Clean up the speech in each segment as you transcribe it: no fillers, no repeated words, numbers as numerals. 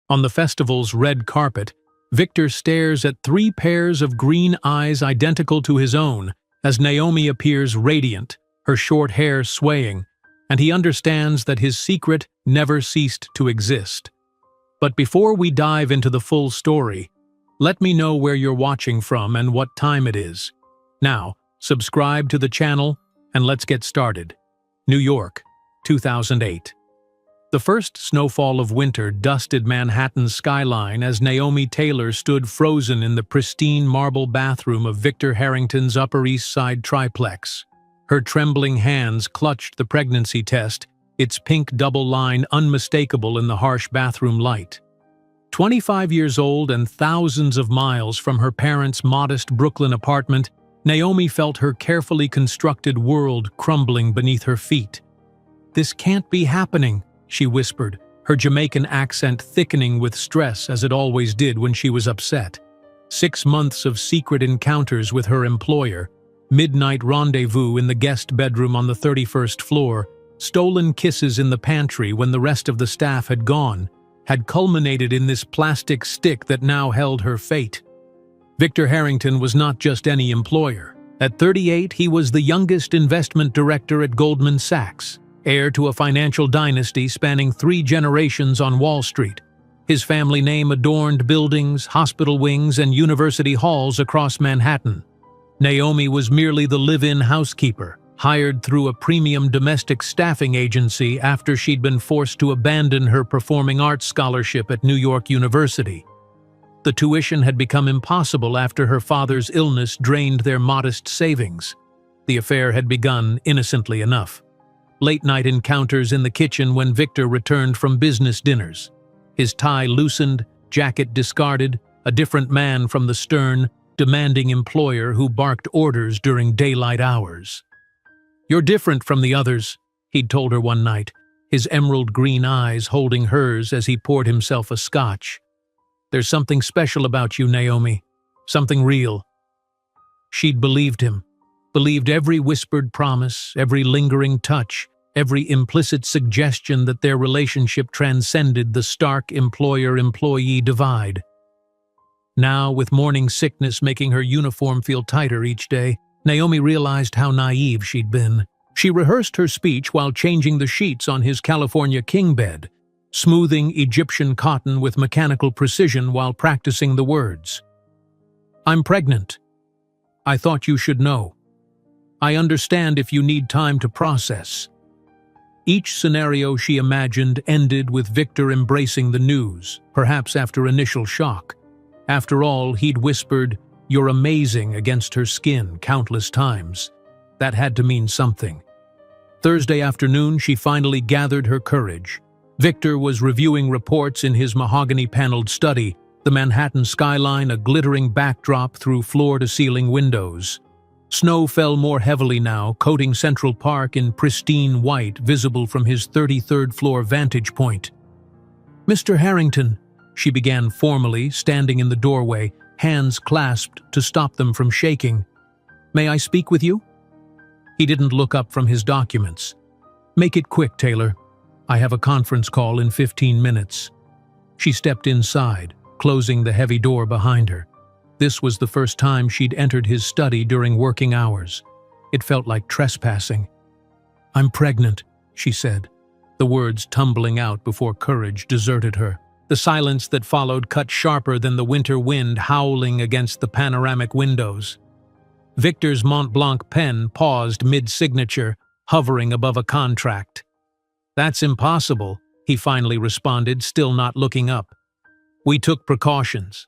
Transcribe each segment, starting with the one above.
On the festival's red carpet, Victor stares at three pairs of green eyes identical to his own as Naomi appears radiant, her short hair swaying, and he understands that his secret never ceased to exist. But before we dive into the full story, let me know where you're watching from and what time it is. Now, subscribe to the channel and let's get started. New York, 2008. The first snowfall of winter dusted Manhattan's skyline as Naomi Taylor stood frozen in the pristine marble bathroom of Victor Harrington's Upper East Side triplex. Her trembling hands clutched the pregnancy test, its pink double line unmistakable in the harsh bathroom light. 25 years old and thousands of miles from her parents' modest Brooklyn apartment, Naomi felt her carefully constructed world crumbling beneath her feet. "This can't be happening," she whispered, her Jamaican accent thickening with stress as it always did when she was upset. 6 months of secret encounters with her employer, midnight rendezvous in the guest bedroom on the 31st floor, stolen kisses in the pantry when the rest of the staff had gone, had culminated in this plastic stick that now held her fate. Victor Harrington was not just any employer. At 38, he was the youngest investment director at Goldman Sachs, heir to a financial dynasty spanning 3 generations on Wall Street. His family name adorned buildings, hospital wings, and university halls across Manhattan. Naomi was merely the live-in housekeeper, hired through a premium domestic staffing agency after she'd been forced to abandon her performing arts scholarship at New York University. The tuition had become impossible after her father's illness drained their modest savings. The affair had begun innocently enough. Late-night encounters in the kitchen when Victor returned from business dinners. His tie loosened, jacket discarded, a different man from the stern, demanding employer who barked orders during daylight hours. "You're different from the others," he'd told her one night, his emerald green eyes holding hers as he poured himself a scotch. "There's something special about you, Naomi. Something real." She'd believed him. Believed every whispered promise, every lingering touch, every implicit suggestion that their relationship transcended the stark employer-employee divide. Now, with morning sickness making her uniform feel tighter each day, Naomi realized how naive she'd been. She rehearsed her speech while changing the sheets on his California king bed, smoothing Egyptian cotton with mechanical precision while practicing the words. "I'm pregnant. I thought you should know. I understand if you need time to process." Each scenario she imagined ended with Victor embracing the news, perhaps after initial shock. After all, he'd whispered, "You're amazing," against her skin countless times. That had to mean something. Thursday afternoon, she finally gathered her courage. Victor was reviewing reports in his mahogany-paneled study, the Manhattan skyline a glittering backdrop through floor-to-ceiling windows. Snow fell more heavily now, coating Central Park in pristine white, visible from his 33rd floor vantage point. "Mr. Harrington," she began formally, standing in the doorway, hands clasped to stop them from shaking. "May I speak with you?" He didn't look up from his documents. "Make it quick, Taylor. I have a conference call in 15 minutes. She stepped inside, closing the heavy door behind her. This was the first time she'd entered his study during working hours. It felt like trespassing. "I'm pregnant," she said, the words tumbling out before courage deserted her. The silence that followed cut sharper than the winter wind howling against the panoramic windows. Victor's Mont Blanc pen paused mid-signature, hovering above a contract. "That's impossible," he finally responded, still not looking up. "We took precautions."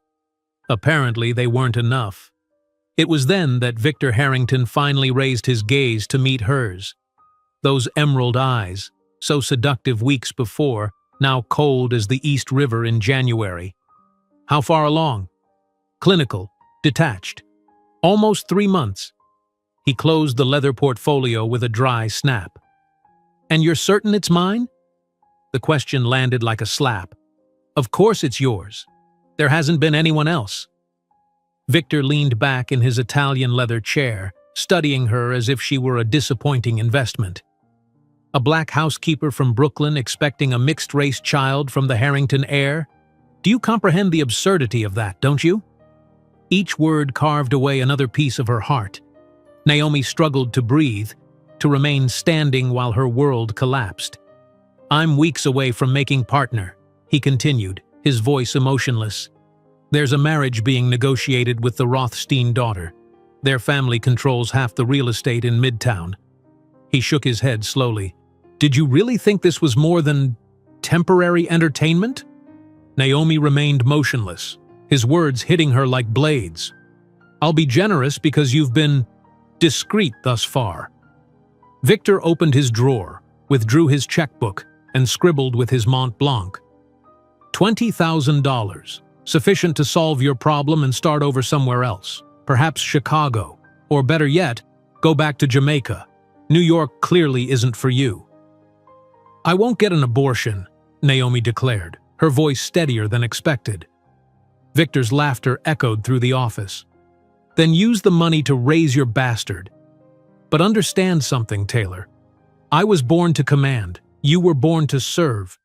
Apparently, they weren't enough. It was then that Victor Harrington finally raised his gaze to meet hers. Those emerald eyes, so seductive weeks before, now cold as the East River in January. "How far along?" "Clinical, detached. Almost 3 months." He closed the leather portfolio with a dry snap. "And you're certain it's mine?" The question landed like a slap. "Of course it's yours. There hasn't been anyone else." Victor leaned back in his Italian leather chair, studying her as if she were a disappointing investment. A black housekeeper from Brooklyn expecting a mixed-race child from the Harrington heir? Do you comprehend the absurdity of that, don't you?" Each word carved away another piece of her heart. Naomi struggled to breathe, to remain standing while her world collapsed. "I'm weeks away from making partner," he continued, his voice emotionless. "There's a marriage being negotiated with the Rothstein daughter. Their family controls half the real estate in Midtown." He shook his head slowly. "Did you really think this was more than temporary entertainment?" Naomi remained motionless, his words hitting her like blades. "I'll be generous because you've been discreet thus far." Victor opened his drawer, withdrew his checkbook, and scribbled with his Mont Blanc. $20,000, sufficient to solve your problem and start over somewhere else, perhaps Chicago, or better yet, go back to Jamaica. New York clearly isn't for you." "I won't get an abortion," Naomi declared, her voice steadier than expected. Victor's laughter echoed through the office. "Then use the money to raise your bastard. But understand something, Taylor. I was born to command. You were born to serve.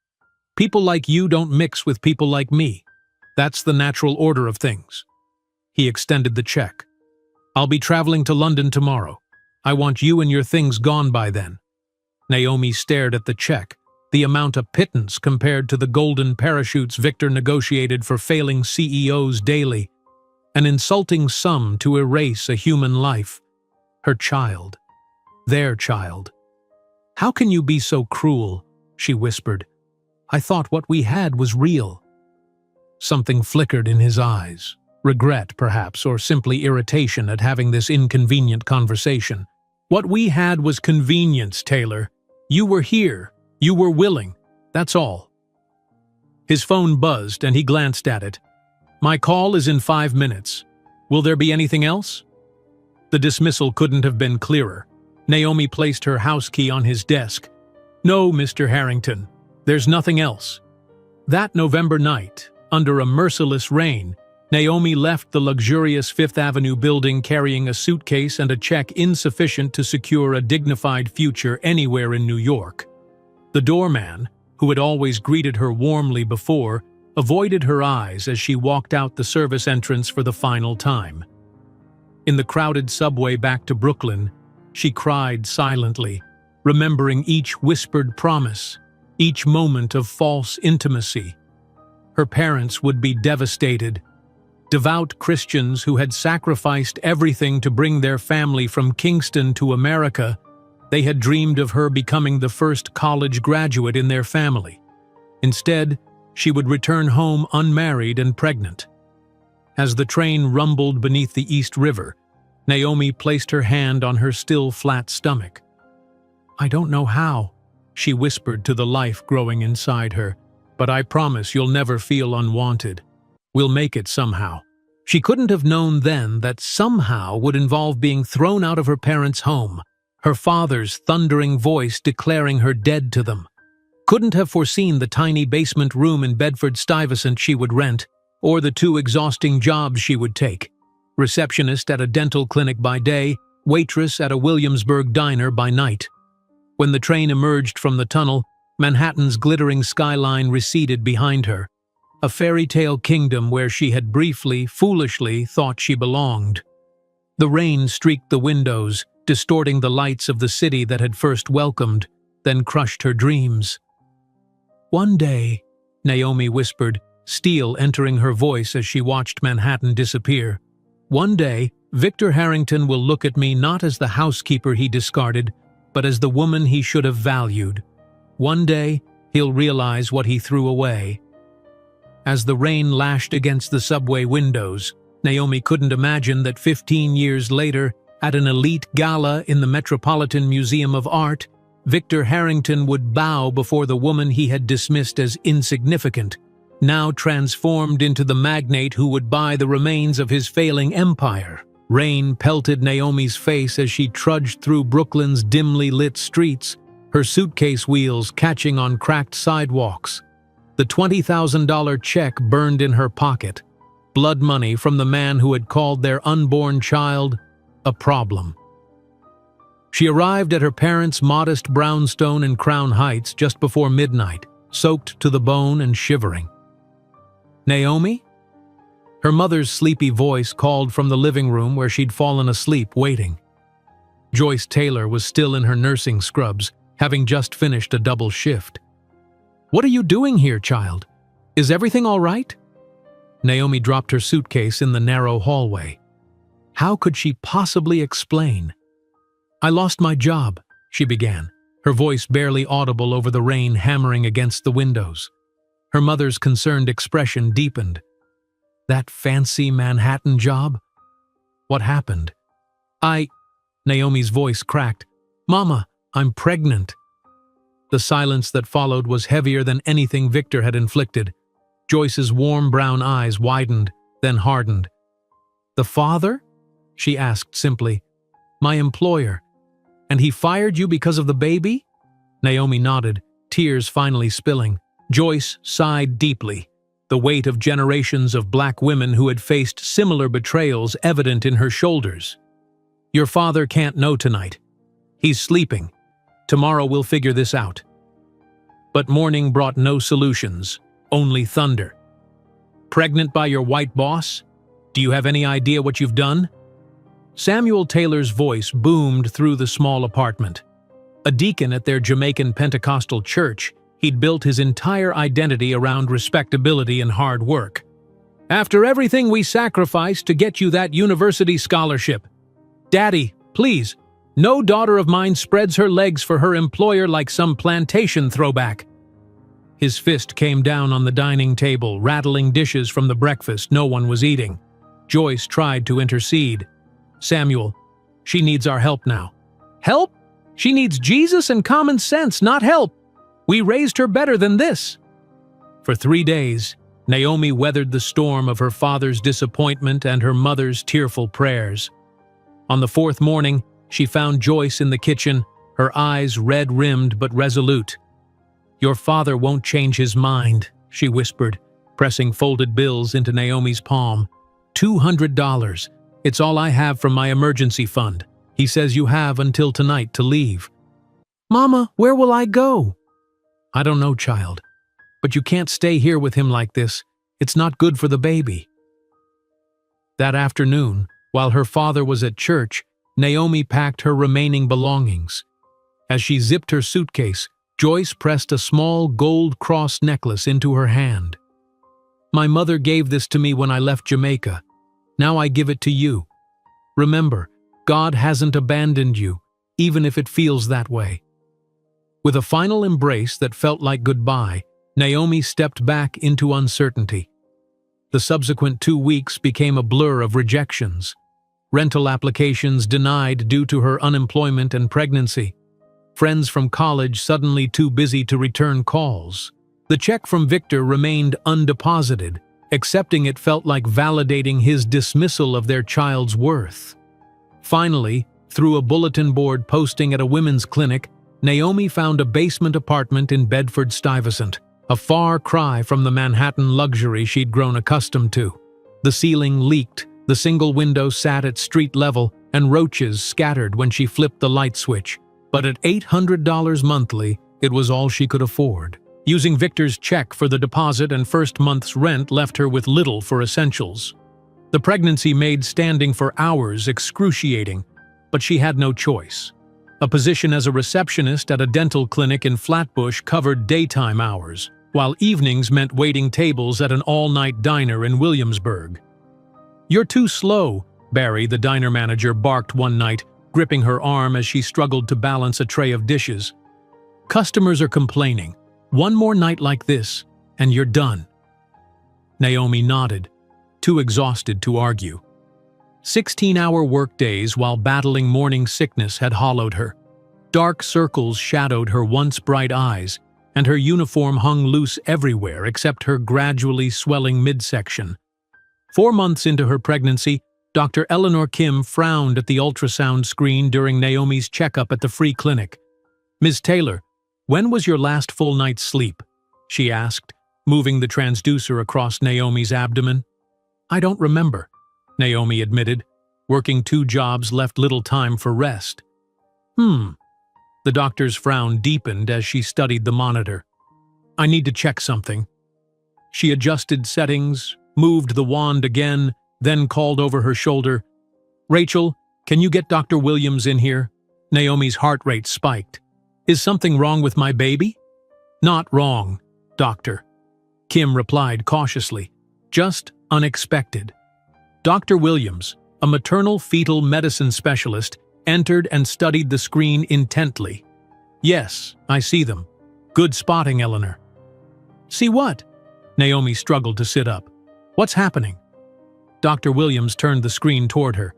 People like you don't mix with people like me. That's the natural order of things." He extended the check. "I'll be traveling to London tomorrow. I want you and your things gone by then." Naomi stared at the check, the amount a pittance compared to the golden parachutes Victor negotiated for failing CEOs daily. An insulting sum to erase a human life. Her child. Their child. "How can you be so cruel?" she whispered. "I thought what we had was real." Something flickered in his eyes. Regret, perhaps, or simply irritation at having this inconvenient conversation. "What we had was convenience, Taylor. You were here. You were willing. That's all." His phone buzzed and he glanced at it. "My call is in 5 minutes. Will there be anything else?" The dismissal couldn't have been clearer. Naomi placed her house key on his desk. "No, Mr. Harrington. There's nothing else." That November night, under a merciless rain, Naomi left the luxurious Fifth Avenue building carrying a suitcase and a check insufficient to secure a dignified future anywhere in New York. The doorman, who had always greeted her warmly before, avoided her eyes as she walked out the service entrance for the final time. In the crowded subway back to Brooklyn, she cried silently, remembering each whispered promise, each moment of false intimacy. Her parents would be devastated. Devout Christians who had sacrificed everything to bring their family from Kingston to America, they had dreamed of her becoming the first college graduate in their family. Instead, she would return home unmarried and pregnant. As the train rumbled beneath the East River, Naomi placed her hand on her still flat stomach. "I don't know how," she whispered to the life growing inside her, "but I promise you'll never feel unwanted. We'll make it somehow." She couldn't have known then that somehow would involve being thrown out of her parents' home, her father's thundering voice declaring her dead to them. Couldn't have foreseen the tiny basement room in Bedford-Stuyvesant she would rent, or the 2 exhausting jobs she would take. Receptionist at a dental clinic by day, waitress at a Williamsburg diner by night. When the train emerged from the tunnel, Manhattan's glittering skyline receded behind her, a fairy tale kingdom where she had briefly, foolishly thought she belonged. The rain streaked the windows, distorting the lights of the city that had first welcomed, then crushed her dreams. "One day," Naomi whispered, steel entering her voice as she watched Manhattan disappear. "One day, Victor Harrington will look at me not as the housekeeper he discarded, but as the woman he should have valued. One day, he'll realize what he threw away." As the rain lashed against the subway windows, Naomi couldn't imagine that 15 years later, at an elite gala in the Metropolitan Museum of Art, Victor Harrington would bow before the woman he had dismissed as insignificant, now transformed into the magnate who would buy the remains of his failing empire. Rain pelted Naomi's face as she trudged through Brooklyn's dimly lit streets, her suitcase wheels catching on cracked sidewalks. The $20,000 check burned in her pocket, blood money from the man who had called their unborn child a problem. She arrived at her parents' modest brownstone in Crown Heights just before midnight, soaked to the bone and shivering. "Naomi?" Her mother's sleepy voice called from the living room where she'd fallen asleep waiting. Joyce Taylor was still in her nursing scrubs, having just finished a double shift. "What are you doing here, child? Is everything all right?" Naomi dropped her suitcase in the narrow hallway. How could she possibly explain? "I lost my job," she began, her voice barely audible over the rain hammering against the windows. Her mother's concerned expression deepened. "That fancy Manhattan job? What happened?" Naomi's voice cracked. "Mama, I'm pregnant." The silence that followed was heavier than anything Victor had inflicted. Joyce's warm brown eyes widened, then hardened. "The father?" she asked simply. "My employer. And he fired you because of the baby?" Naomi nodded, tears finally spilling. Joyce sighed deeply, the weight of generations of black women who had faced similar betrayals evident in her shoulders. "Your father can't know tonight. He's sleeping. Tomorrow we'll figure this out." But morning brought no solutions, only thunder. "Pregnant by your white boss? Do you have any idea what you've done?" Samuel Taylor's voice boomed through the small apartment. A deacon at their Jamaican Pentecostal church, he'd built his entire identity around respectability and hard work. "After everything we sacrificed to get you that university scholarship. Daddy, please, no daughter of mine spreads her legs for her employer like some plantation throwback." His fist came down on the dining table, rattling dishes from the breakfast no one was eating. Joyce tried to intercede. "Samuel, she needs our help now." "Help? She needs Jesus and common sense, not help. We raised her better than this." For 3 days, Naomi weathered the storm of her father's disappointment and her mother's tearful prayers. On the 4th morning, she found Joyce in the kitchen, her eyes red-rimmed but resolute. "Your father won't change his mind," she whispered, pressing folded bills into Naomi's palm. $200. It's all I have from my emergency fund. He says you have until tonight to leave." "Mama, where will I go?" "I don't know, child. But you can't stay here with him like this. It's not good for the baby." That afternoon, while her father was at church, Naomi packed her remaining belongings. As she zipped her suitcase, Joyce pressed a small gold cross necklace into her hand. "My mother gave this to me when I left Jamaica. Now I give it to you. Remember, God hasn't abandoned you, even if it feels that way." With a final embrace that felt like goodbye, Naomi stepped back into uncertainty. The subsequent 2 weeks became a blur of rejections. Rental applications denied due to her unemployment and pregnancy. Friends from college suddenly too busy to return calls. The check from Victor remained undeposited. Accepting it felt like validating his dismissal of their child's worth. Finally, through a bulletin board posting at a women's clinic, Naomi found a basement apartment in Bedford-Stuyvesant, a far cry from the Manhattan luxury she'd grown accustomed to. The ceiling leaked, the single window sat at street level, and roaches scattered when she flipped the light switch. But at $800 monthly, it was all she could afford. Using Victor's check for the deposit and first month's rent left her with little for essentials. The pregnancy made standing for hours excruciating, but she had no choice. A position as a receptionist at a dental clinic in Flatbush covered daytime hours, while evenings meant waiting tables at an all-night diner in Williamsburg. "You're too slow," Barry, the diner manager, barked one night, gripping her arm as she struggled to balance a tray of dishes. "Customers are complaining. One more night like this, and you're done." Naomi nodded, too exhausted to argue. 16-hour workdays while battling morning sickness had hollowed her. Dark circles shadowed her once bright eyes, and her uniform hung loose everywhere except her gradually swelling midsection. 4 months into her pregnancy, Dr. Eleanor Kim frowned at the ultrasound screen during Naomi's checkup at the free clinic. "Ms. Taylor, when was your last full night's sleep?" she asked, moving the transducer across Naomi's abdomen. "I don't remember," Naomi admitted. Working 2 jobs left little time for rest. The doctor's frown deepened as she studied the monitor. "I need to check something." She adjusted settings, moved the wand again, then called over her shoulder, "Rachel, can you get Dr. Williams in here?" Naomi's heart rate spiked. "Is something wrong with my baby?" "Not wrong, doctor," Kim replied cautiously. "Just unexpected." Dr. Williams, a maternal-fetal medicine specialist, entered and studied the screen intently. "Yes, I see them. Good spotting, Eleanor." "See what?" Naomi struggled to sit up. "What's happening?" Dr. Williams turned the screen toward her.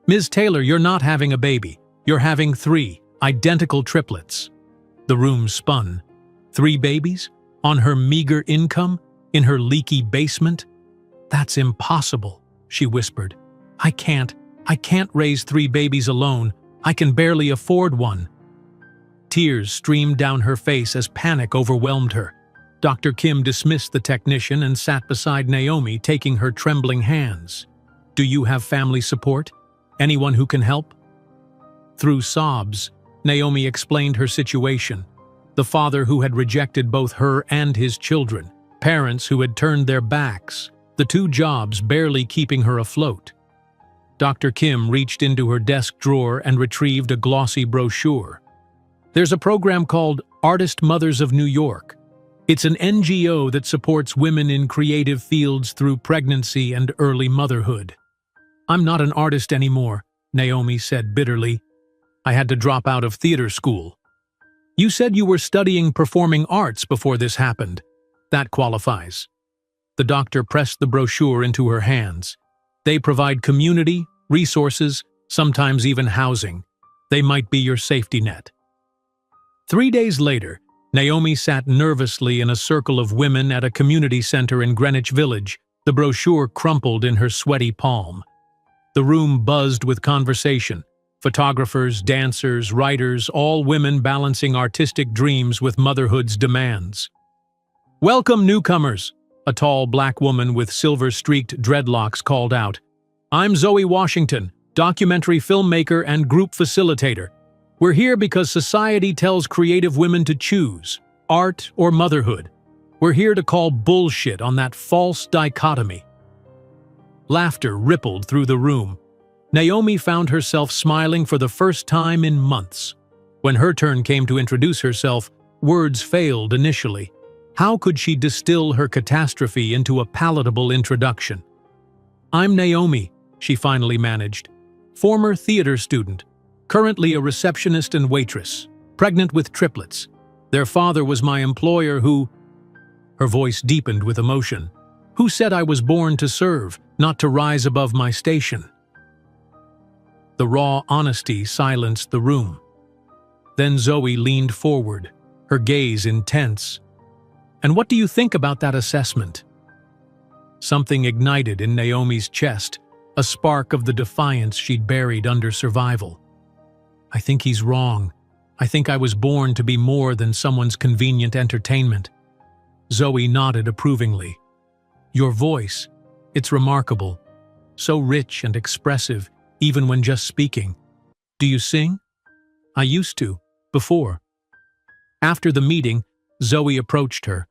"Ms. Taylor, you're not having a baby. You're having 3 identical triplets." The room spun. 3 babies? On her meager income? In her leaky basement? "That's impossible," she whispered. I can't raise 3 babies alone. I can barely afford one." Tears streamed down her face as panic overwhelmed her. Dr. Kim dismissed the technician and sat beside Naomi, taking her trembling hands. "Do you have family support? Anyone who can help?" Through sobs, Naomi explained her situation. The father who had rejected both her and his children, parents who had turned their backs, the 2 jobs barely keeping her afloat. Dr. Kim reached into her desk drawer and retrieved a glossy brochure. "There's a program called Artist Mothers of New York. It's an NGO that supports women in creative fields through pregnancy and early motherhood." "I'm not an artist anymore," Naomi said bitterly. "I had to drop out of theater school." "You said you were studying performing arts before this happened. That qualifies." The doctor pressed the brochure into her hands. "They provide community, resources, sometimes even housing. They might be your safety net." 3 days later, Naomi sat nervously in a circle of women at a community center in Greenwich Village, the brochure crumpled in her sweaty palm. The room buzzed with conversation. Photographers, dancers, writers, all women balancing artistic dreams with motherhood's demands. "Welcome, newcomers," a tall black woman with silver-streaked dreadlocks called out. "I'm Zoe Washington, documentary filmmaker and group facilitator. We're here because society tells creative women to choose, art or motherhood. We're here to call bullshit on that false dichotomy." Laughter rippled through the room. Naomi found herself smiling for the first time in months. When her turn came to introduce herself, words failed initially. How could she distill her catastrophe into a palatable introduction? "I'm Naomi," she finally managed. "Former theater student. Currently a receptionist and waitress. Pregnant with triplets. Their father was my employer who—" Her voice deepened with emotion. "Who said I was born to serve, not to rise above my station." The raw honesty silenced the room. Then Zoe leaned forward, her gaze intense. "And what do you think about that assessment?" Something ignited in Naomi's chest, a spark of the defiance she'd buried under survival. "I think he's wrong. I think I was born to be more than someone's convenient entertainment." Zoe nodded approvingly. "Your voice, it's remarkable. So rich and expressive, even when just speaking. Do you sing?" "I used to, before." After the meeting, Zoe approached her.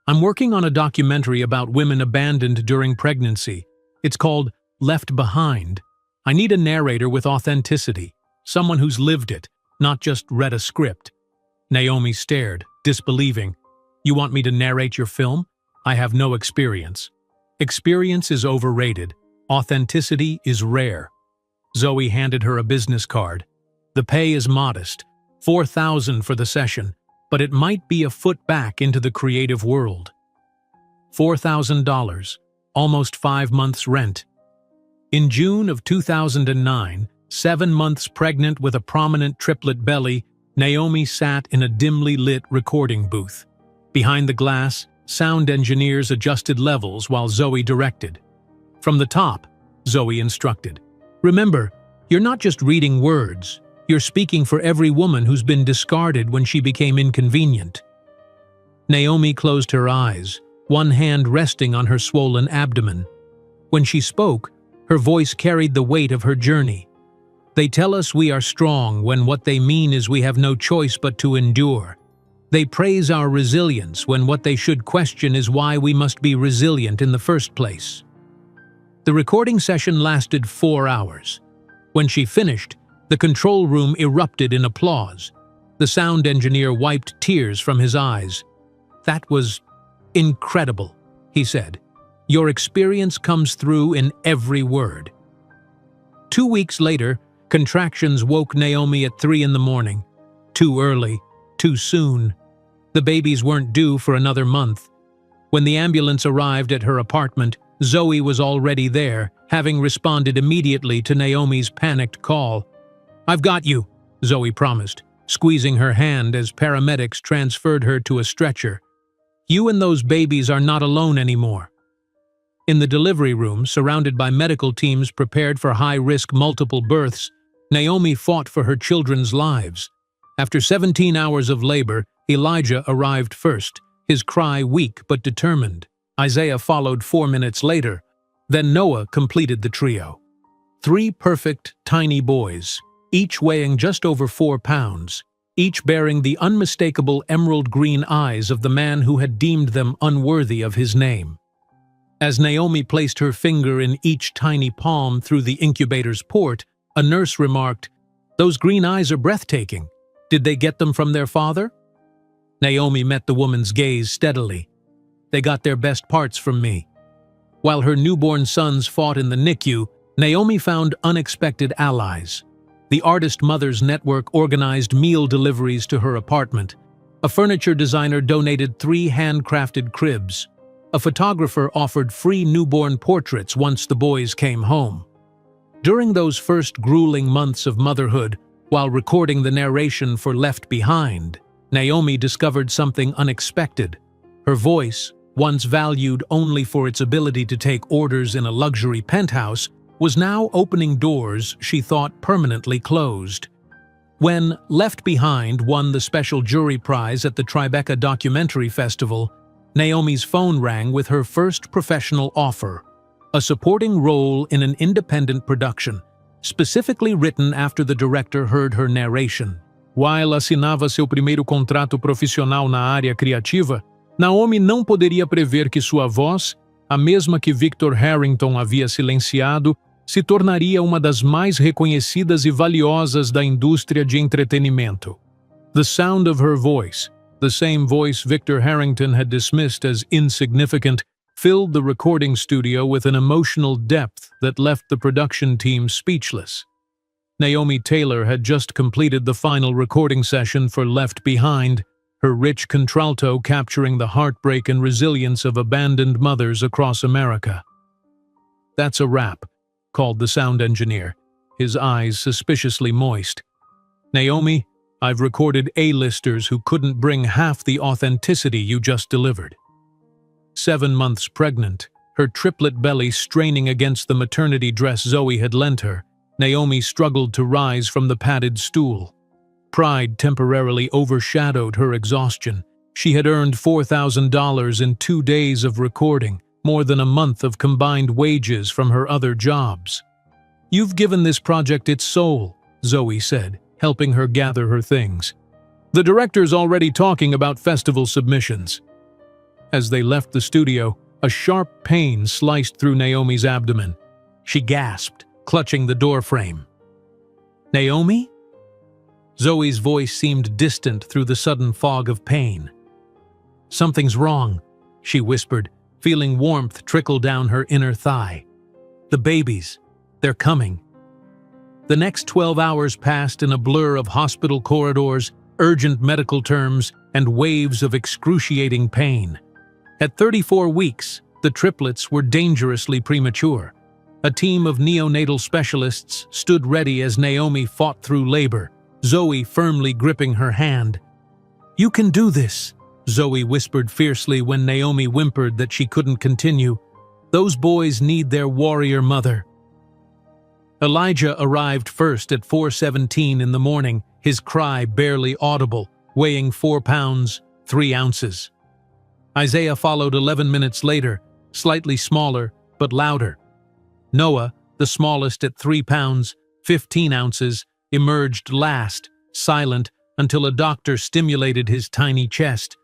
"I'm working on a documentary about women abandoned during pregnancy. It's called Left Behind. I need a narrator with authenticity, someone who's lived it, not just read a script." Naomi stared, disbelieving. "You want me to narrate your film? I have no experience." "Experience is overrated. Authenticity is rare." Zoe handed her a business card. "The pay is modest, $4,000 for the session, but it might be a foot back into the creative world." $4,000, almost 5 months' rent. In June of 2009, 7 months pregnant with a prominent triplet belly, Naomi sat in a dimly lit recording booth. Behind the glass, sound engineers adjusted levels while Zoe directed. From the top, Zoe instructed, "Remember, you're not just reading words. You're speaking for every woman who's been discarded when she became inconvenient." Naomi closed her eyes, one hand resting on her swollen abdomen. When she spoke, her voice carried the weight of her journey. "They tell us we are strong when what they mean is we have no choice but to endure. They praise our resilience when what they should question is why we must be resilient in the first place. The recording session lasted 4 hours. When she finished, the control room erupted in applause. The sound engineer wiped tears from his eyes. "That was incredible," he said. "Your experience comes through in every word." 2 weeks later, contractions woke Naomi at 3 in the morning. Too early, too soon. The babies weren't due for another month. When the ambulance arrived at her apartment, Zoe was already there, having responded immediately to Naomi's panicked call. "I've got you," Zoe promised, squeezing her hand as paramedics transferred her to a stretcher. "You and those babies are not alone anymore." In the delivery room, surrounded by medical teams prepared for high-risk multiple births, Naomi fought for her children's lives. After 17 hours of labor, Elijah arrived first, his cry weak but determined. Isaiah followed 4 minutes later. Then Noah completed the trio. 3 perfect, tiny boys, each weighing just over 4 pounds, each bearing the unmistakable emerald green eyes of the man who had deemed them unworthy of his name. As Naomi placed her finger in each tiny palm through the incubator's port, a nurse remarked, "Those green eyes are breathtaking. Did they get them from their father?" Naomi met the woman's gaze steadily. "They got their best parts from me." While her newborn sons fought in the NICU, Naomi found unexpected allies. The Artist Mothers Network organized meal deliveries to her apartment. A furniture designer donated 3 handcrafted cribs. A photographer offered free newborn portraits once the boys came home. During those first grueling months of motherhood, while recording the narration for Left Behind, Naomi discovered something unexpected. Her voice, once valued only for its ability to take orders in a luxury penthouse, was now opening doors she thought permanently closed. When Left Behind won the special jury prize at the Tribeca Documentary Festival, Naomi's phone rang with her first professional offer, a supporting role in an independent production, specifically written after the director heard her narration. While assinava seu primeiro contrato profissional na área criativa, Naomi não poderia prever que sua voz, a mesma que Victor Harrington havia silenciado, se tornaria uma das mais reconhecidas e valiosas da indústria de entretenimento. The sound of her voice, the same voice Victor Harrington had dismissed as insignificant, filled the recording studio with an emotional depth that left the production team speechless. Naomi Taylor had just completed the final recording session for Left Behind, her rich contralto capturing the heartbreak and resilience of abandoned mothers across America. "That's a wrap," called the sound engineer, his eyes suspiciously moist. "Naomi, I've recorded A-listers who couldn't bring half the authenticity you just delivered." 7 months pregnant, her triplet belly straining against the maternity dress Zoe had lent her, Naomi struggled to rise from the padded stool. Pride temporarily overshadowed her exhaustion. She had earned $4,000 in 2 days of recording, more than a month of combined wages from her other jobs. "You've given this project its soul," Zoe said, helping her gather her things. "The director's already talking about festival submissions." As they left the studio, a sharp pain sliced through Naomi's abdomen. She gasped, clutching the doorframe. "Naomi?" Zoe's voice seemed distant through the sudden fog of pain. "Something's wrong," she whispered, feeling warmth trickle down her inner thigh. "The babies, they're coming." The next 12 hours passed in a blur of hospital corridors, urgent medical terms, and waves of excruciating pain. At 34 weeks, the triplets were dangerously premature. A team of neonatal specialists stood ready as Naomi fought through labor, Zoe firmly gripping her hand. "You can do this," Zoe whispered fiercely when Naomi whimpered that she couldn't continue. "Those boys need their warrior mother." Elijah arrived first at 4:17 in the morning, his cry barely audible, weighing 4 pounds, 3 ounces. Isaiah followed 11 minutes later, slightly smaller but louder. Noah, the smallest at 3 pounds, 15 ounces, emerged last, silent until a doctor stimulated his tiny chest.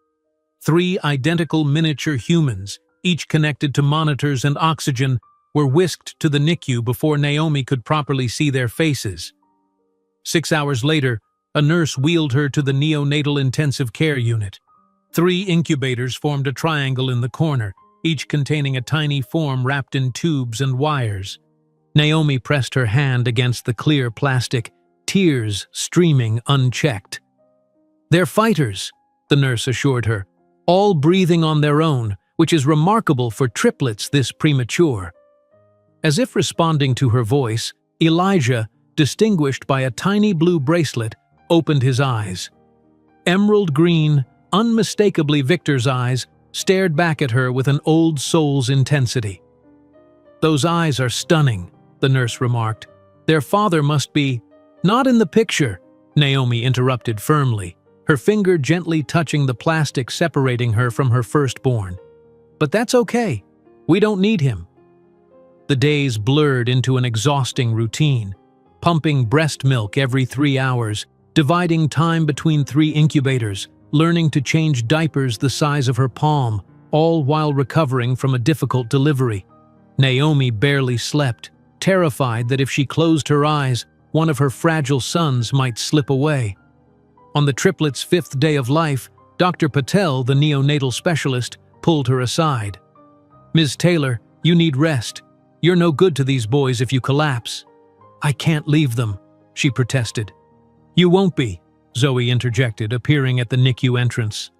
3 identical miniature humans, each connected to monitors and oxygen, were whisked to the NICU before Naomi could properly see their faces. 6 hours later, a nurse wheeled her to the neonatal intensive care unit. 3 incubators formed a triangle in the corner, each containing a tiny form wrapped in tubes and wires. Naomi pressed her hand against the clear plastic, tears streaming unchecked. "They're fighters," the nurse assured her, "all breathing on their own, which is remarkable for triplets this premature." As if responding to her voice, Elijah, distinguished by a tiny blue bracelet, opened his eyes. Emerald green, unmistakably Victor's eyes, stared back at her with an old soul's intensity. "Those eyes are stunning," the nurse remarked. "Their father must be—" "Not in the picture," Naomi interrupted firmly, her finger gently touching the plastic separating her from her firstborn. "But that's okay. We don't need him." The days blurred into an exhausting routine, pumping breast milk every 3 hours, dividing time between 3 incubators, learning to change diapers the size of her palm, all while recovering from a difficult delivery. Naomi barely slept, terrified that if she closed her eyes, one of her fragile sons might slip away. On the triplets' 5th day of life, Dr. Patel, the neonatal specialist, pulled her aside. "Ms. Taylor, you need rest. You're no good to these boys if you collapse." "I can't leave them," she protested. "You won't be," Zoe interjected, appearing at the NICU entrance.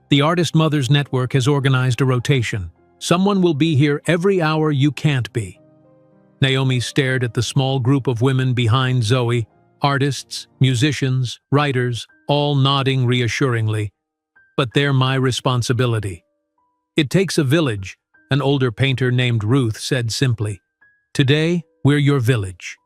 "The Artist Mothers Network has organized a rotation. Someone will be here every hour you can't be." Naomi stared at the small group of women behind Zoe, artists, musicians, writers, all nodding reassuringly. "But they're my responsibility." "It takes a village," an older painter named Ruth said simply. "Today, we're your village."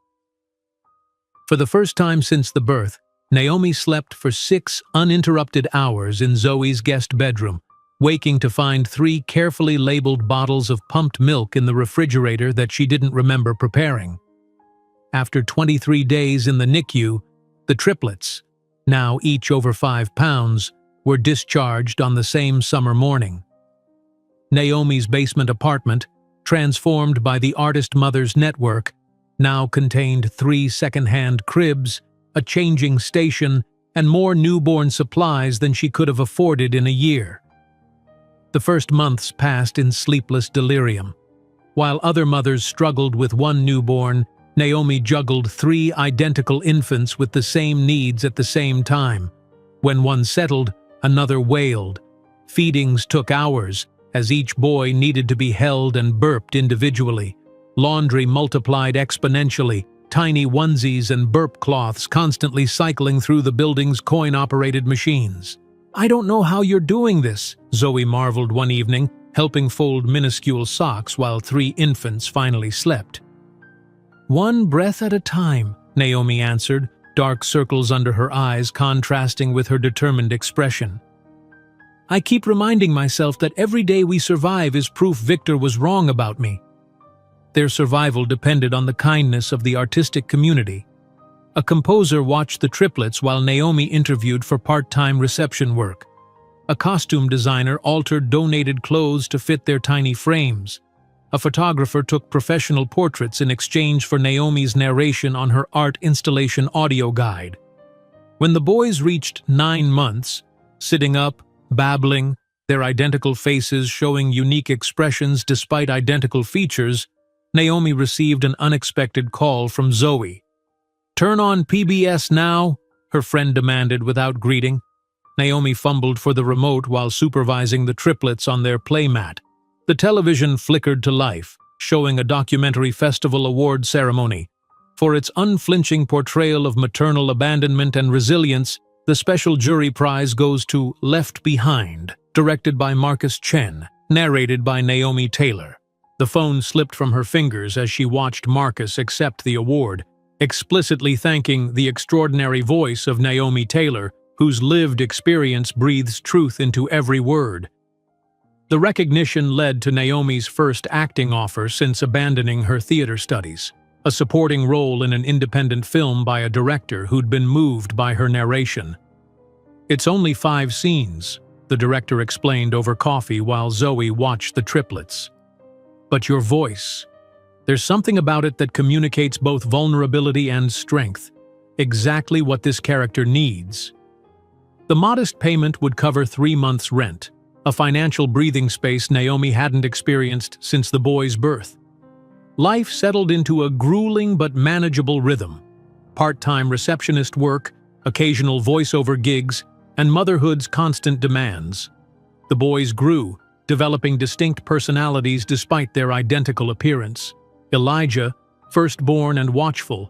For the first time since the birth, Naomi slept for 6 uninterrupted hours in Zoe's guest bedroom, waking to find 3 carefully labeled bottles of pumped milk in the refrigerator that she didn't remember preparing. After 23 days in the NICU, the triplets, now each over 5 pounds, were discharged on the same summer morning. Naomi's basement apartment, transformed by the Artist Mothers Network, now contained 3 second-hand cribs, a changing station, and more newborn supplies than she could have afforded in a year. The first months passed in sleepless delirium. While other mothers struggled with 1 newborn, Naomi juggled 3 identical infants with the same needs at the same time. When one settled, another wailed. Feedings took hours, as each boy needed to be held and burped individually. Laundry multiplied exponentially, tiny onesies and burp cloths constantly cycling through the building's coin-operated machines. "I don't know how you're doing this," Zoe marveled one evening, helping fold minuscule socks while 3 infants finally slept. "One breath at a time," Naomi answered, dark circles under her eyes contrasting with her determined expression. "I keep reminding myself that every day we survive is proof Victor was wrong about me." Their survival depended on the kindness of the artistic community. A composer watched the triplets while Naomi interviewed for part-time reception work. A costume designer altered donated clothes to fit their tiny frames. A photographer took professional portraits in exchange for Naomi's narration on her art installation audio guide. When the boys reached 9 months, sitting up, babbling, their identical faces showing unique expressions despite identical features, Naomi received an unexpected call from Zoe. "Turn on PBS now," her friend demanded without greeting. Naomi fumbled for the remote while supervising the triplets on their playmat. The television flickered to life, showing a documentary festival award ceremony. For its unflinching portrayal of maternal abandonment and resilience, the special jury prize goes to Left Behind, directed by Marcus Chen, narrated by Naomi Taylor. The phone slipped from her fingers as she watched Marcus accept the award, explicitly thanking the extraordinary voice of Naomi Taylor, whose lived experience breathes truth into every word. The recognition led to Naomi's first acting offer since abandoning her theater studies, a supporting role in an independent film by a director who'd been moved by her narration. "It's only 5 scenes," the director explained over coffee while Zoe watched the triplets. "But your voice. There's something about it that communicates both vulnerability and strength. Exactly what this character needs." The modest payment would cover 3 months' rent, a financial breathing space Naomi hadn't experienced since the boy's birth. Life settled into a grueling but manageable rhythm. Part-time receptionist work, occasional voiceover gigs, and motherhood's constant demands. The boys grew, developing distinct personalities despite their identical appearance. Elijah, firstborn and watchful.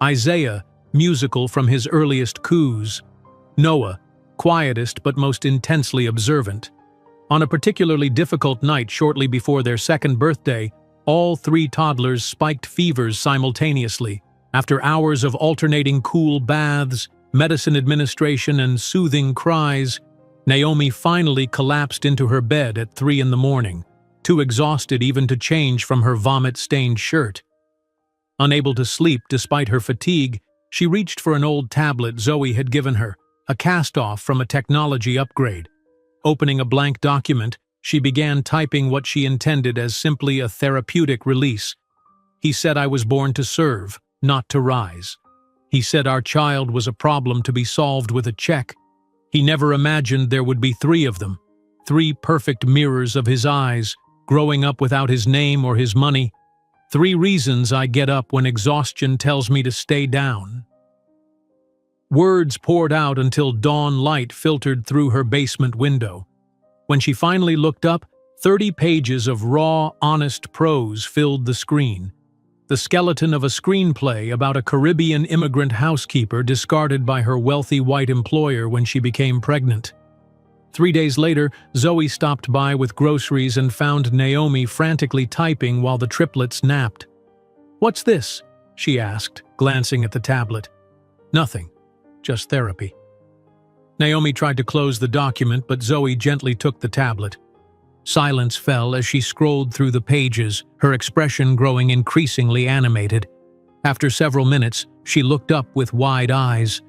Isaiah, musical from his earliest coos. Noah, quietest but most intensely observant. On a particularly difficult night shortly before their 2nd birthday, all 3 toddlers spiked fevers simultaneously. After hours of alternating cool baths, medicine administration, and soothing cries, Naomi finally collapsed into her bed at 3 in the morning, too exhausted even to change from her vomit-stained shirt. Unable to sleep despite her fatigue, she reached for an old tablet Zoe had given her, a cast-off from a technology upgrade. Opening a blank document, she began typing what she intended as simply a therapeutic release. "He said I was born to serve, not to rise. He said our child was a problem to be solved with a check. He never imagined there would be 3 of them, 3 perfect mirrors of his eyes, growing up without his name or his money. 3 reasons I get up when exhaustion tells me to stay down." Words poured out until dawn light filtered through her basement window. When she finally looked up, 30 pages of raw, honest prose filled the screen. The skeleton of a screenplay about a Caribbean immigrant housekeeper discarded by her wealthy white employer when she became pregnant. 3 days later, Zoe stopped by with groceries and found Naomi frantically typing while the triplets napped. "What's this?" she asked, glancing at the tablet. "Nothing. Just therapy." Naomi tried to close the document, but Zoe gently took the tablet. Silence fell as she scrolled through the pages, her expression growing increasingly animated. After several minutes, she looked up with wide eyes.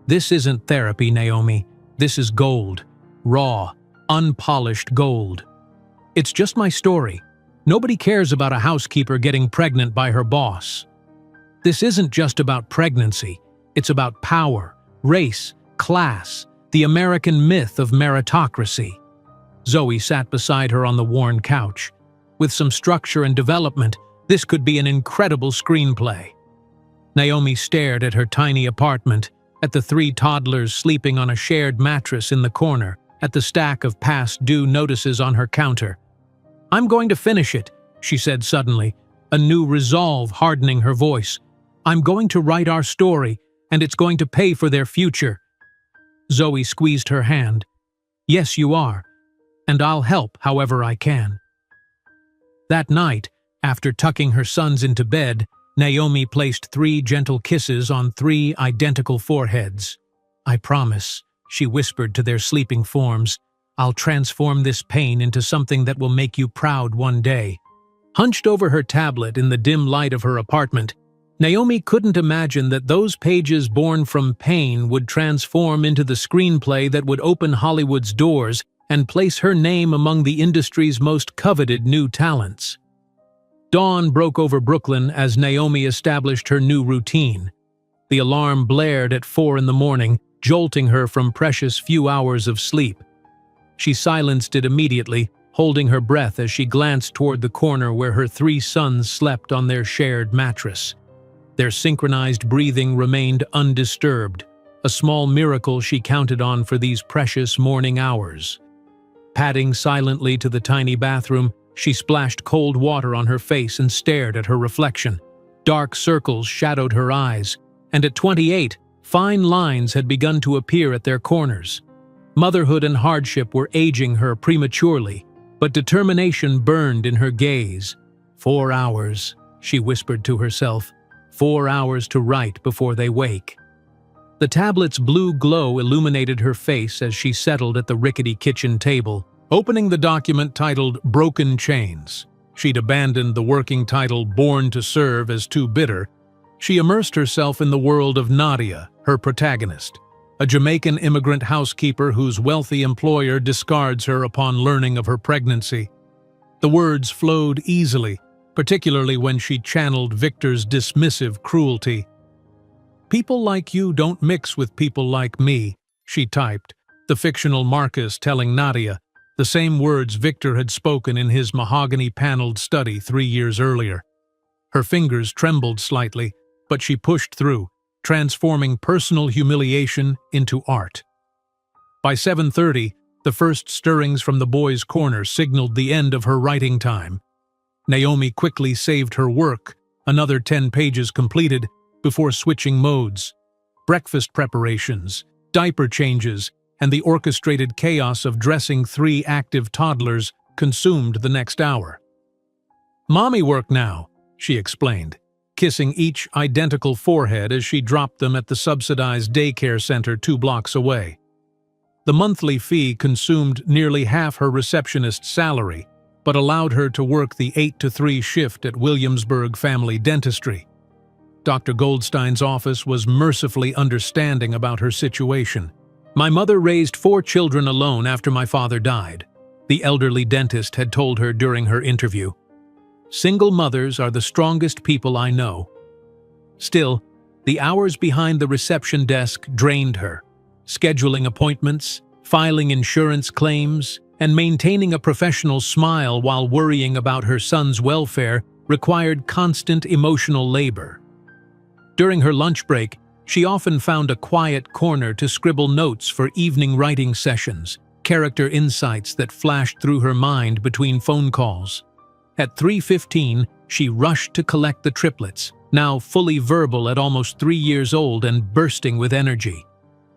"This isn't therapy, Naomi. This is gold. Raw, unpolished gold. It's just my story. Nobody cares about a housekeeper getting pregnant by her boss. This isn't just about pregnancy. It's about power, race, class, the American myth of meritocracy." Zoe sat beside her on the worn couch. With some structure and development, this could be an incredible screenplay. Naomi stared at her tiny apartment, at the 3 toddlers sleeping on a shared mattress in the corner, at the stack of past-due notices on her counter. "I'm going to finish it," she said suddenly, a new resolve hardening her voice. "I'm going to write our story, and it's going to pay for their future." Zoe squeezed her hand. "Yes, you are, and I'll help however I can." That night, after tucking her sons into bed, Naomi placed 3 gentle kisses on 3 identical foreheads. "I promise," she whispered to their sleeping forms, "I'll transform this pain into something that will make you proud one day." Hunched over her tablet in the dim light of her apartment, Naomi couldn't imagine that those pages born from pain would transform into the screenplay that would open Hollywood's doors and place her name among the industry's most coveted new talents. Dawn broke over Brooklyn as Naomi established her new routine. The alarm blared at 4 in the morning, jolting her from precious few hours of sleep. She silenced it immediately, holding her breath as she glanced toward the corner where her 3 sons slept on their shared mattress. Their synchronized breathing remained undisturbed, a small miracle she counted on for these precious morning hours. Padding silently to the tiny bathroom, she splashed cold water on her face and stared at her reflection. Dark circles shadowed her eyes, and at 28, fine lines had begun to appear at their corners. Motherhood and hardship were aging her prematurely, but determination burned in her gaze. 4 hours, she whispered to herself. 4 hours to write before they wake. The tablet's blue glow illuminated her face as she settled at the rickety kitchen table. Opening the document titled Broken Chains, she'd abandoned the working title Born to Serve as too bitter. She immersed herself in the world of Nadia, her protagonist. a Jamaican immigrant housekeeper whose wealthy employer discards her upon learning of her pregnancy. The words flowed easily, particularly when she channeled Victor's dismissive cruelty. "People like you don't mix with people like me," she typed, the fictional Marcus telling Nadia the same words Victor had spoken in his mahogany-paneled study 3 years earlier. Her fingers trembled slightly, but she pushed through, transforming personal humiliation into art. By 7:30, the first stirrings from the boys' corner signaled the end of her writing time. Naomi quickly saved her work, another 10 pages completed, before switching modes. Breakfast preparations, diaper changes, and the orchestrated chaos of dressing 3 active toddlers consumed the next hour. "Mommy work now," she explained, kissing each identical forehead as she dropped them at the subsidized daycare center 2 blocks away. The monthly fee consumed nearly half her receptionist's salary, but allowed her to work the 8 to 3 shift at Williamsburg Family Dentistry. Dr. Goldstein's office was mercifully understanding about her situation. "My mother raised 4 children alone after my father died," the elderly dentist had told her during her interview. "Single mothers are the strongest people I know." Still, the hours behind the reception desk drained her. Scheduling appointments, filing insurance claims, and maintaining a professional smile while worrying about her son's welfare required constant emotional labor. During her lunch break, she often found a quiet corner to scribble notes for evening writing sessions, character insights that flashed through her mind between phone calls. At 3:15, she rushed to collect the triplets, now fully verbal at almost 3 years old and bursting with energy.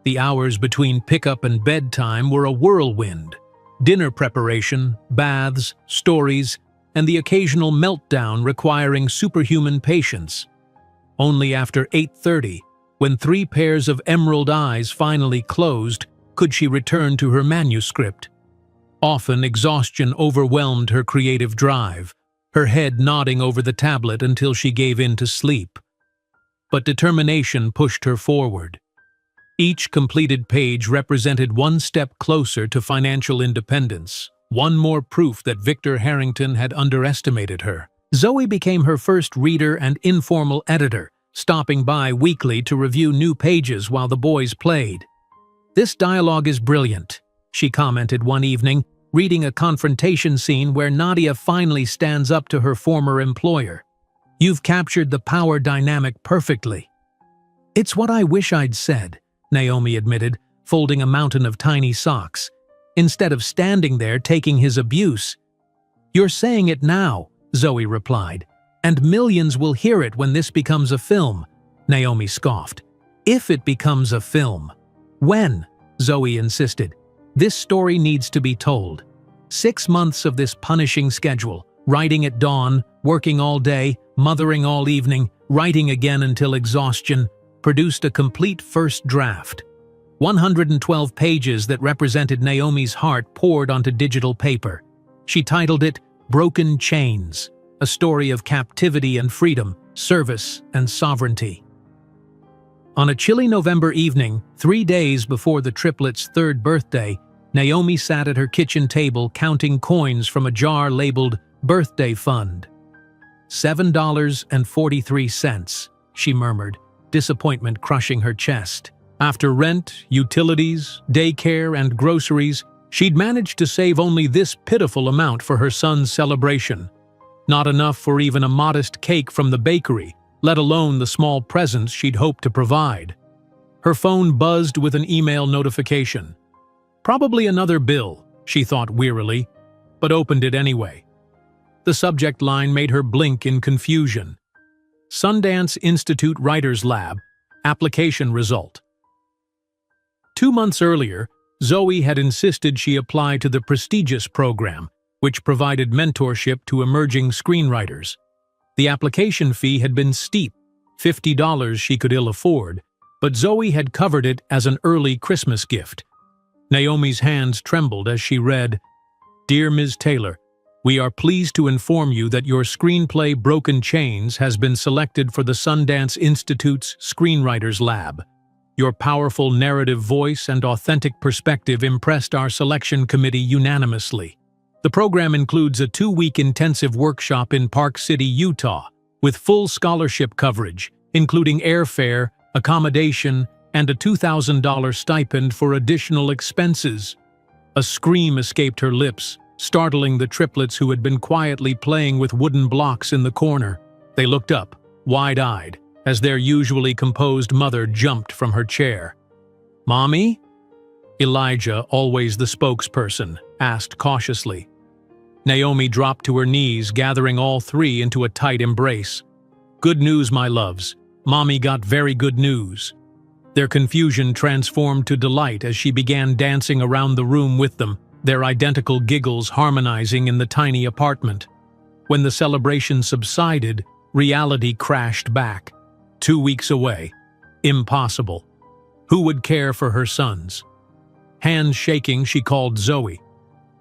The hours between pickup and bedtime were a whirlwind. Dinner preparation, baths, stories, and the occasional meltdown requiring superhuman patience. Only after 8:30, when 3 pairs of emerald eyes finally closed, could she return to her manuscript. Often exhaustion overwhelmed her creative drive, her head nodding over the tablet until she gave in to sleep. But determination pushed her forward. Each completed page represented one step closer to financial independence, one more proof that Victor Harrington had underestimated her. Zoe became her first reader and informal editor, stopping by weekly to review new pages while the boys played. "This dialogue is brilliant," she commented one evening, reading a confrontation scene where Nadia finally stands up to her former employer. "You've captured the power dynamic perfectly." "It's what I wish I'd said," Naomi admitted, folding a mountain of tiny socks, instead of standing there taking his abuse. "You're saying it now," Zoe replied, "and millions will hear it when this becomes a film," Naomi scoffed. "If it becomes a film." "When?" Zoe insisted. "This story needs to be told. 6 months of this punishing schedule, writing at dawn, working all day, mothering all evening, writing again until exhaustion, produced a complete first draft. 112 pages that represented Naomi's heart poured onto digital paper. She titled it Broken Chains, a story of captivity and freedom, service and sovereignty. On a chilly November evening, 3 days before the triplets' 3rd birthday, Naomi sat at her kitchen table counting coins from a jar labeled Birthday Fund. $7.43, she murmured, disappointment crushing her chest. After rent, utilities, daycare, and groceries, she'd managed to save only this pitiful amount for her son's celebration. Not enough for even a modest cake from the bakery, let alone the small presents she'd hoped to provide. Her phone buzzed with an email notification. Probably another bill, she thought wearily, but opened it anyway. The subject line made her blink in confusion. Sundance Institute Writers Lab, application result. 2 months earlier, Zoe had insisted she apply to the prestigious program, which provided mentorship to emerging screenwriters. The application fee had been steep, $50 she could ill afford, but Zoe had covered it as an early Christmas gift. Naomi's hands trembled as she read, "Dear Ms. Taylor, we are pleased to inform you that your screenplay Broken Chains has been selected for the Sundance Institute's Screenwriters Lab. Your powerful narrative voice and authentic perspective impressed our selection committee unanimously. The program includes a 2-week intensive workshop in Park City, Utah, with full scholarship coverage, including airfare, accommodation, and a $2,000 stipend for additional expenses. A scream escaped her lips, startling the triplets who had been quietly playing with wooden blocks in the corner. They looked up, wide-eyed, as their usually composed mother jumped from her chair. "Mommy?" Elijah, always the spokesperson, asked cautiously. Naomi dropped to her knees, gathering all three into a tight embrace. "Good news, my loves. Mommy got very good news." Their confusion transformed to delight as she began dancing around the room with them, their identical giggles harmonizing in the tiny apartment. When the celebration subsided, reality crashed back. 2 weeks away. Impossible. Who would care for her sons? Hands shaking, she called Zoe.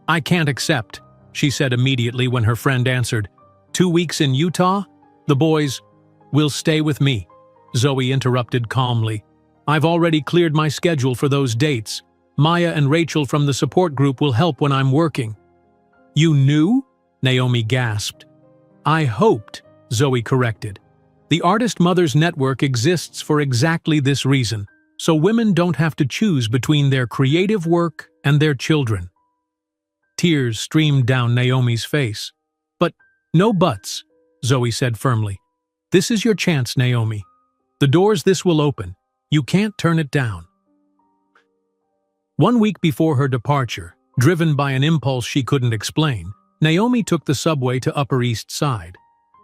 "I can't accept," she said immediately when her friend answered. "2 weeks in Utah? The boys will stay with me," Zoe interrupted calmly. "I've already cleared my schedule for those dates. Maya and Rachel from the support group will help when I'm working." "You knew?" Naomi gasped. "I hoped," Zoe corrected. "The Artist Mothers Network exists for exactly this reason, so women don't have to choose between their creative work and their children." Tears streamed down Naomi's face. "But no buts," Zoe said firmly. "This is your chance, Naomi. The doors this will open. You can't turn it down." 1 week before her departure, driven by an impulse she couldn't explain, Naomi took the subway to Upper East Side.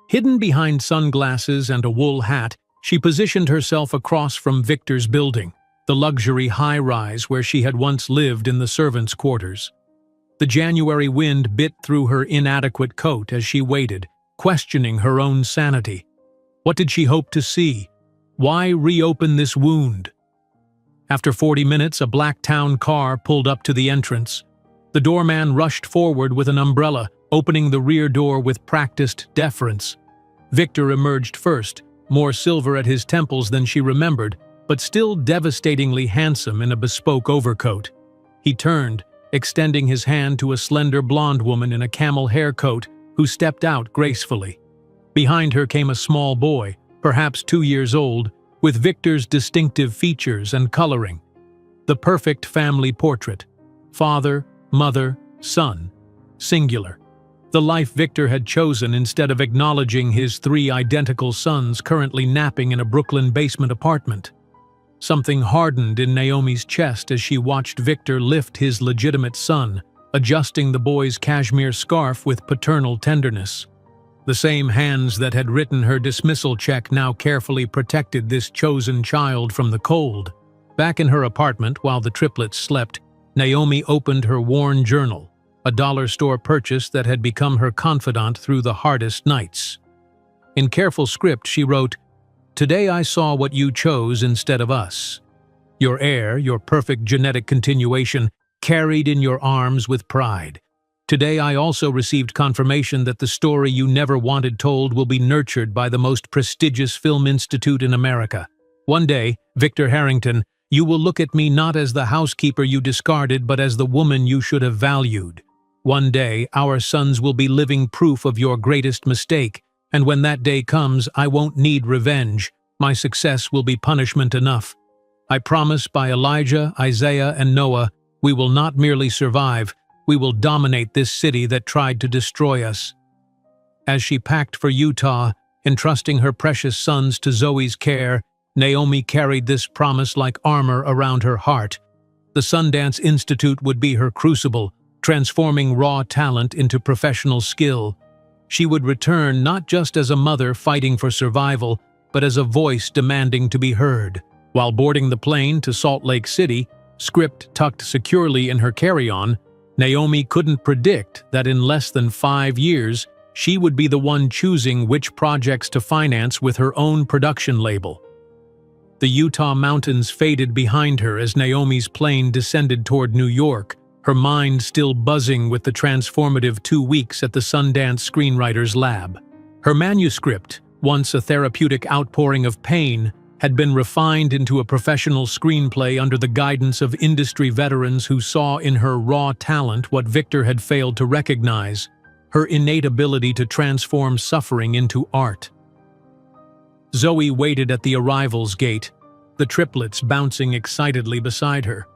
Hidden behind sunglasses and a wool hat, she positioned herself across from Victor's building, the luxury high-rise where she had once lived in the servants' quarters. The January wind bit through her inadequate coat as she waited, questioning her own sanity. What did she hope to see? Why reopen this wound? After 40 minutes, a black town car pulled up to the entrance. The doorman rushed forward with an umbrella, opening the rear door with practiced deference. Victor emerged first, more silver at his temples than she remembered, but still devastatingly handsome in a bespoke overcoat. He turned, extending his hand to a slender blonde woman in a camel hair coat who stepped out gracefully. Behind her came a small boy, perhaps 2 years old, with Victor's distinctive features and coloring. The perfect family portrait. Father, mother, son. Singular. The life Victor had chosen instead of acknowledging his 3 identical sons currently napping in a Brooklyn basement apartment. Something hardened in Naomi's chest as she watched Victor lift his legitimate son, adjusting the boy's cashmere scarf with paternal tenderness. The same hands that had written her dismissal check now carefully protected this chosen child from the cold. Back in her apartment while the triplets slept, Naomi opened her worn journal, a dollar store purchase that had become her confidant through the hardest nights. In careful script, she wrote, "Today I saw what you chose instead of us. Your heir, your perfect genetic continuation, carried in your arms with pride. Today I also received confirmation that the story you never wanted told will be nurtured by the most prestigious film institute in America. One day, Victor Harrington, you will look at me not as the housekeeper you discarded but as the woman you should have valued. One day, our sons will be living proof of your greatest mistake, and when that day comes, I won't need revenge. My success will be punishment enough. I promise by Elijah, Isaiah, and Noah, we will not merely survive, we will dominate this city that tried to destroy us." As she packed for Utah, entrusting her precious sons to Zoe's care, Naomi carried this promise like armor around her heart. The Sundance Institute would be her crucible, transforming raw talent into professional skill. She would return not just as a mother fighting for survival, but as a voice demanding to be heard. While boarding the plane to Salt Lake City, script tucked securely in her carry-on, Naomi couldn't predict that in less than 5 years, she would be the one choosing which projects to finance with her own production label. The Utah mountains faded behind her as Naomi's plane descended toward New York, her mind still buzzing with the transformative 2 weeks at the Sundance Screenwriters Lab. Her manuscript, once a therapeutic outpouring of pain, had been refined into a professional screenplay under the guidance of industry veterans who saw in her raw talent what Victor had failed to recognize: her innate ability to transform suffering into art. Zoe waited at the arrivals gate, the triplets bouncing excitedly beside her.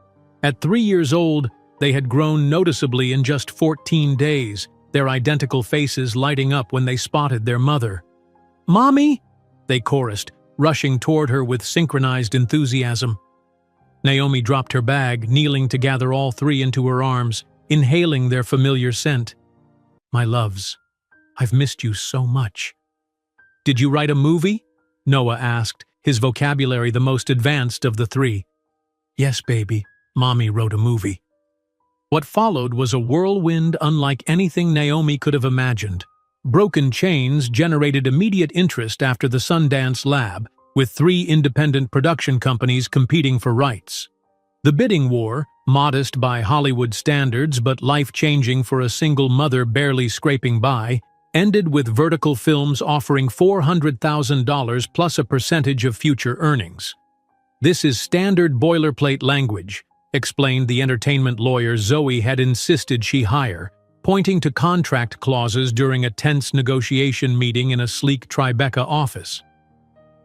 At 3 years old, they had grown noticeably in just 14 days, their identical faces lighting up when they spotted their mother. "Mommy!" they chorused, rushing toward her with synchronized enthusiasm. Naomi dropped her bag, kneeling to gather all three into her arms, inhaling their familiar scent. "My loves, I've missed you so much." "Did you write a movie?" Noah asked, his vocabulary the most advanced of the three. "Yes, baby, Mommy wrote a movie." What followed was a whirlwind unlike anything Naomi could have imagined. Broken Chains generated immediate interest after the Sundance Lab, with 3 independent production companies competing for rights. The bidding war, modest by Hollywood standards but life-changing for a single mother barely scraping by, ended with Vertical Films offering $400,000 plus a percentage of future earnings. "This is standard boilerplate language," explained the entertainment lawyer Zoe had insisted she hire, pointing to contract clauses during a tense negotiation meeting in a sleek Tribeca office.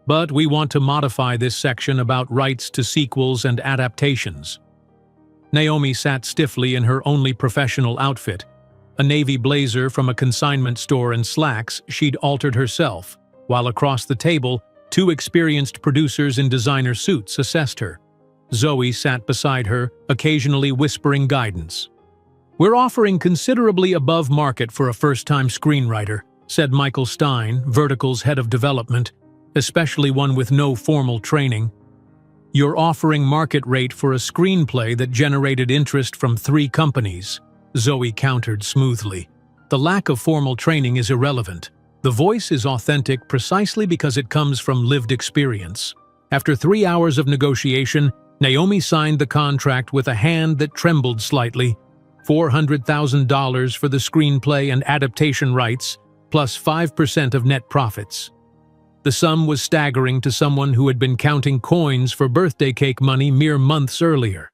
"But we want to modify this section about rights to sequels and adaptations." Naomi sat stiffly in her only professional outfit, a navy blazer from a consignment store and slacks she'd altered herself, while across the table, 2 experienced producers in designer suits assessed her. Zoe sat beside her, occasionally whispering guidance. "We're offering considerably above market for a first-time screenwriter," said Michael Stein, Vertical's head of development, especially one with no formal training. "You're offering market rate for a screenplay that generated interest from 3 companies," Zoe countered smoothly. "The lack of formal training is irrelevant. The voice is authentic precisely because it comes from lived experience." After 3 hours of negotiation, Naomi signed the contract with a hand that trembled slightly. $400,000 for the screenplay and adaptation rights, plus 5% of net profits. The sum was staggering to someone who had been counting coins for birthday cake money mere months earlier.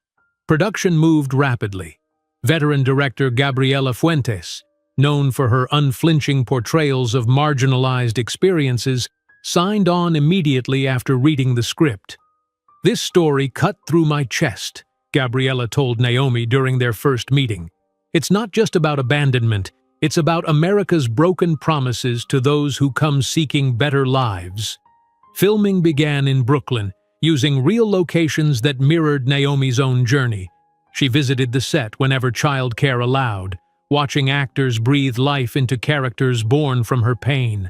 Production moved rapidly. Veteran director Gabriela Fuentes, known for her unflinching portrayals of marginalized experiences, signed on immediately after reading the script. "This story cut through my chest," Gabriela told Naomi during their first meeting. "It's not just about abandonment, it's about America's broken promises to those who come seeking better lives." Filming began in Brooklyn, using real locations that mirrored Naomi's own journey. She visited the set whenever childcare allowed, watching actors breathe life into characters born from her pain.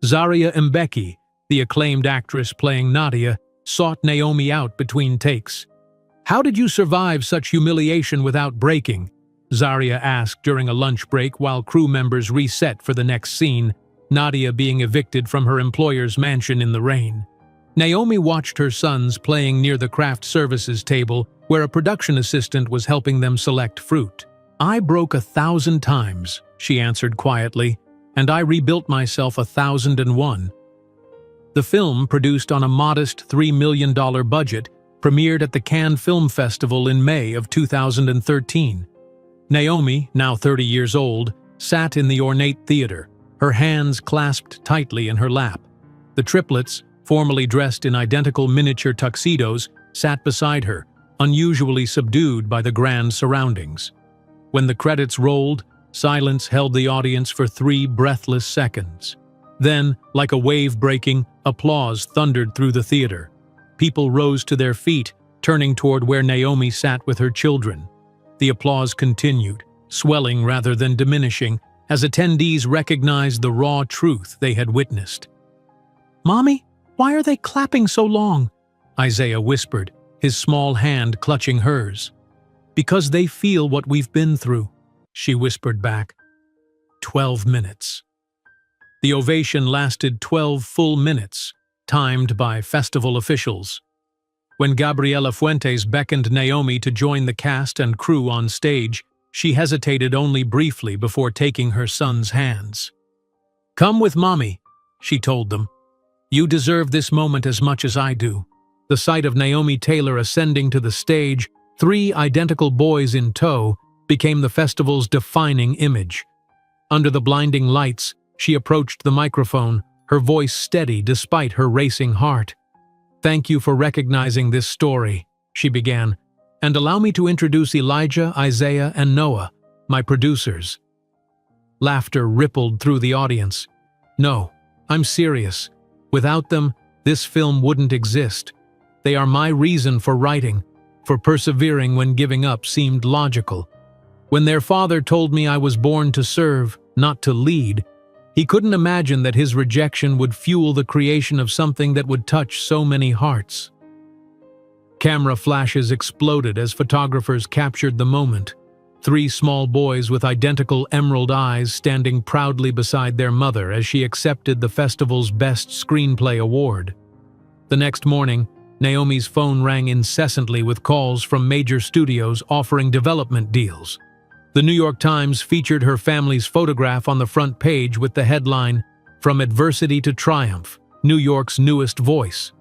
Zaria Mbeki, the acclaimed actress playing Nadia, sought Naomi out between takes. "How did you survive such humiliation without breaking?" Zaria asked during a lunch break while crew members reset for the next scene, Nadia being evicted from her employer's mansion in the rain. Naomi watched her sons playing near the craft services table where a production assistant was helping them select fruit. "I broke 1,000 times," she answered quietly, "and I rebuilt myself 1,001. The film, produced on a modest $3 million budget, premiered at the Cannes Film Festival in May of 2013. Naomi, now 30 years old, sat in the ornate theater, her hands clasped tightly in her lap. The triplets, formally dressed in identical miniature tuxedos, sat beside her, unusually subdued by the grand surroundings. When the credits rolled, silence held the audience for 3 breathless seconds. Then, like a wave breaking, applause thundered through the theater. People rose to their feet, turning toward where Naomi sat with her children. The applause continued, swelling rather than diminishing, as attendees recognized the raw truth they had witnessed. "Mommy, why are they clapping so long?" Isaiah whispered, his small hand clutching hers. "Because they feel what we've been through," she whispered back. 12 minutes. The ovation lasted 12 full minutes, timed by festival officials. When Gabriela Fuentes beckoned Naomi to join the cast and crew on stage, she hesitated only briefly before taking her son's hands. "Come with Mommy," she told them. You deserve this moment as much as I do." The sight of Naomi Taylor ascending to the stage, 3 identical boys in tow, became the festival's defining image. Under the blinding lights, she approached the microphone, her voice steady despite her racing heart. "Thank you for recognizing this story," she began, "and allow me to introduce Elijah, Isaiah, and Noah, my producers." Laughter rippled through the audience. "No, I'm serious. Without them, this film wouldn't exist. They are my reason for writing, for persevering when giving up seemed logical. When their father told me I was born to serve, not to lead, he couldn't imagine that his rejection would fuel the creation of something that would touch so many hearts." Camera flashes exploded as photographers captured the moment. 3 small boys with identical emerald eyes standing proudly beside their mother as she accepted the festival's Best Screenplay award. The next morning, Naomi's phone rang incessantly with calls from major studios offering development deals. The New York Times featured her family's photograph on the front page with the headline, "From Adversity to Triumph, New York's Newest Voice."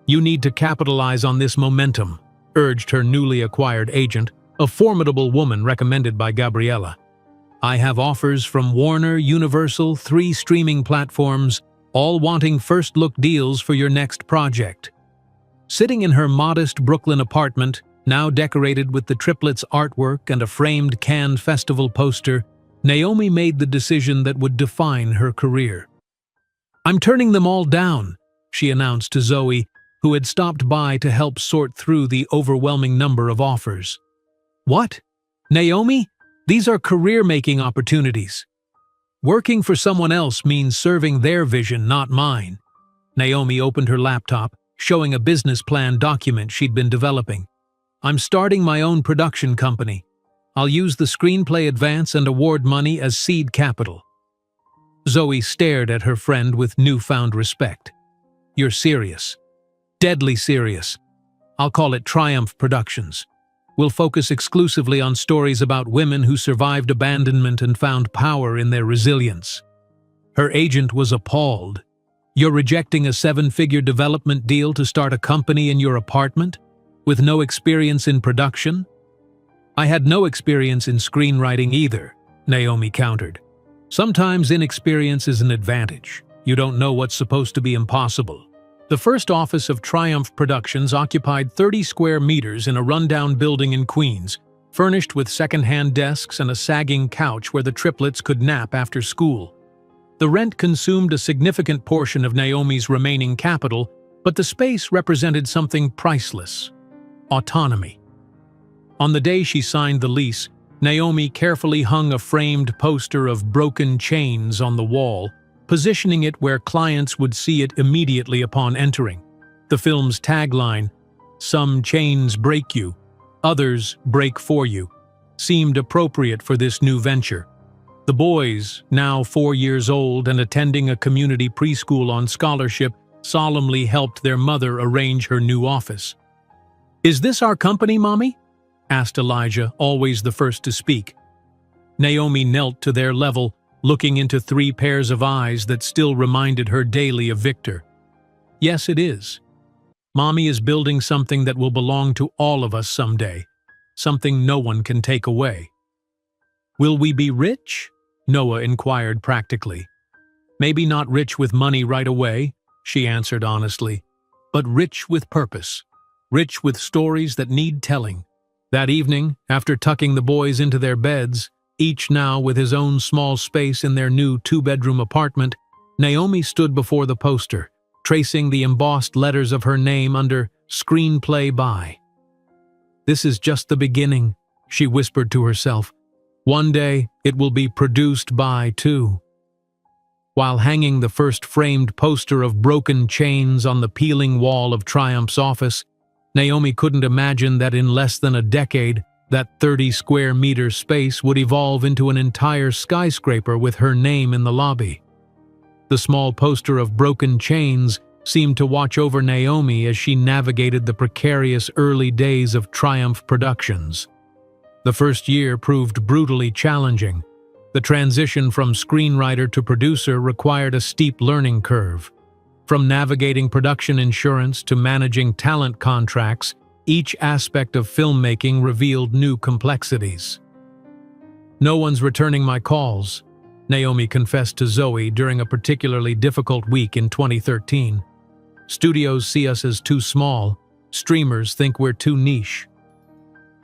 "You need to capitalize on this momentum," urged her newly acquired agent, a formidable woman recommended by Gabriella. "I have offers from Warner, Universal, 3 streaming platforms, all wanting first-look deals for your next project." Sitting in her modest Brooklyn apartment, now decorated with the triplets' artwork and a framed Cannes Festival poster, Naomi made the decision that would define her career. "I'm turning them all down," she announced to Zoe, who had stopped by to help sort through the overwhelming number of offers. "What? Naomi? These are career-making opportunities. Working for someone else means serving their vision, not mine." Naomi opened her laptop, showing a business plan document she'd been developing. "I'm starting my own production company. I'll use the screenplay advance and award money as seed capital." Zoe stared at her friend with newfound respect. "You're serious. Deadly serious. I'll call it Triumph Productions. We'll focus exclusively on stories about women who survived abandonment and found power in their resilience." Her agent was appalled. "You're rejecting a 7-figure development deal to start a company in your apartment? With no experience in production?" "I had no experience in screenwriting either," Naomi countered. "Sometimes inexperience is an advantage. You don't know what's supposed to be impossible." The first office of Triumph Productions occupied 30 square meters in a rundown building in Queens, furnished with second-hand desks and a sagging couch where the triplets could nap after school. The rent consumed a significant portion of Naomi's remaining capital, but the space represented something priceless: autonomy. On the day she signed the lease, Naomi carefully hung a framed poster of Broken Chains on the wall, positioning it where clients would see it immediately upon entering. The film's tagline, "Some chains break you, others break for you," seemed appropriate for this new venture. The boys, now 4 years old and attending a community preschool on scholarship, solemnly helped their mother arrange her new office. "Is this our company, Mommy?" asked Elijah, always the first to speak. Naomi knelt to their level, looking into 3 pairs of eyes that still reminded her daily of Victor. "Yes, it is. Mommy is building something that will belong to all of us someday, something no one can take away." "Will we be rich?" Noah inquired practically. "Maybe not rich with money right away," she answered honestly, "but rich with purpose, rich with stories that need telling." That evening, after tucking the boys into their beds, each now with his own small space in their new 2-bedroom apartment, Naomi stood before the poster, tracing the embossed letters of her name under "Screenplay by." "This is just the beginning," she whispered to herself. "One day, it will be produced by, too." While hanging the first framed poster of Broken Chains on the peeling wall of Triumph's office, Naomi couldn't imagine that in less than a decade, that 30-square-meter space would evolve into an entire skyscraper with her name in the lobby. The small poster of Broken Chains seemed to watch over Naomi as she navigated the precarious early days of Triumph Productions. The first year proved brutally challenging. The transition from screenwriter to producer required a steep learning curve. From navigating production insurance to managing talent contracts, each aspect of filmmaking revealed new complexities. "No one's returning my calls," Naomi confessed to Zoe during a particularly difficult week in 2013. "Studios see us as too small. Streamers think we're too niche."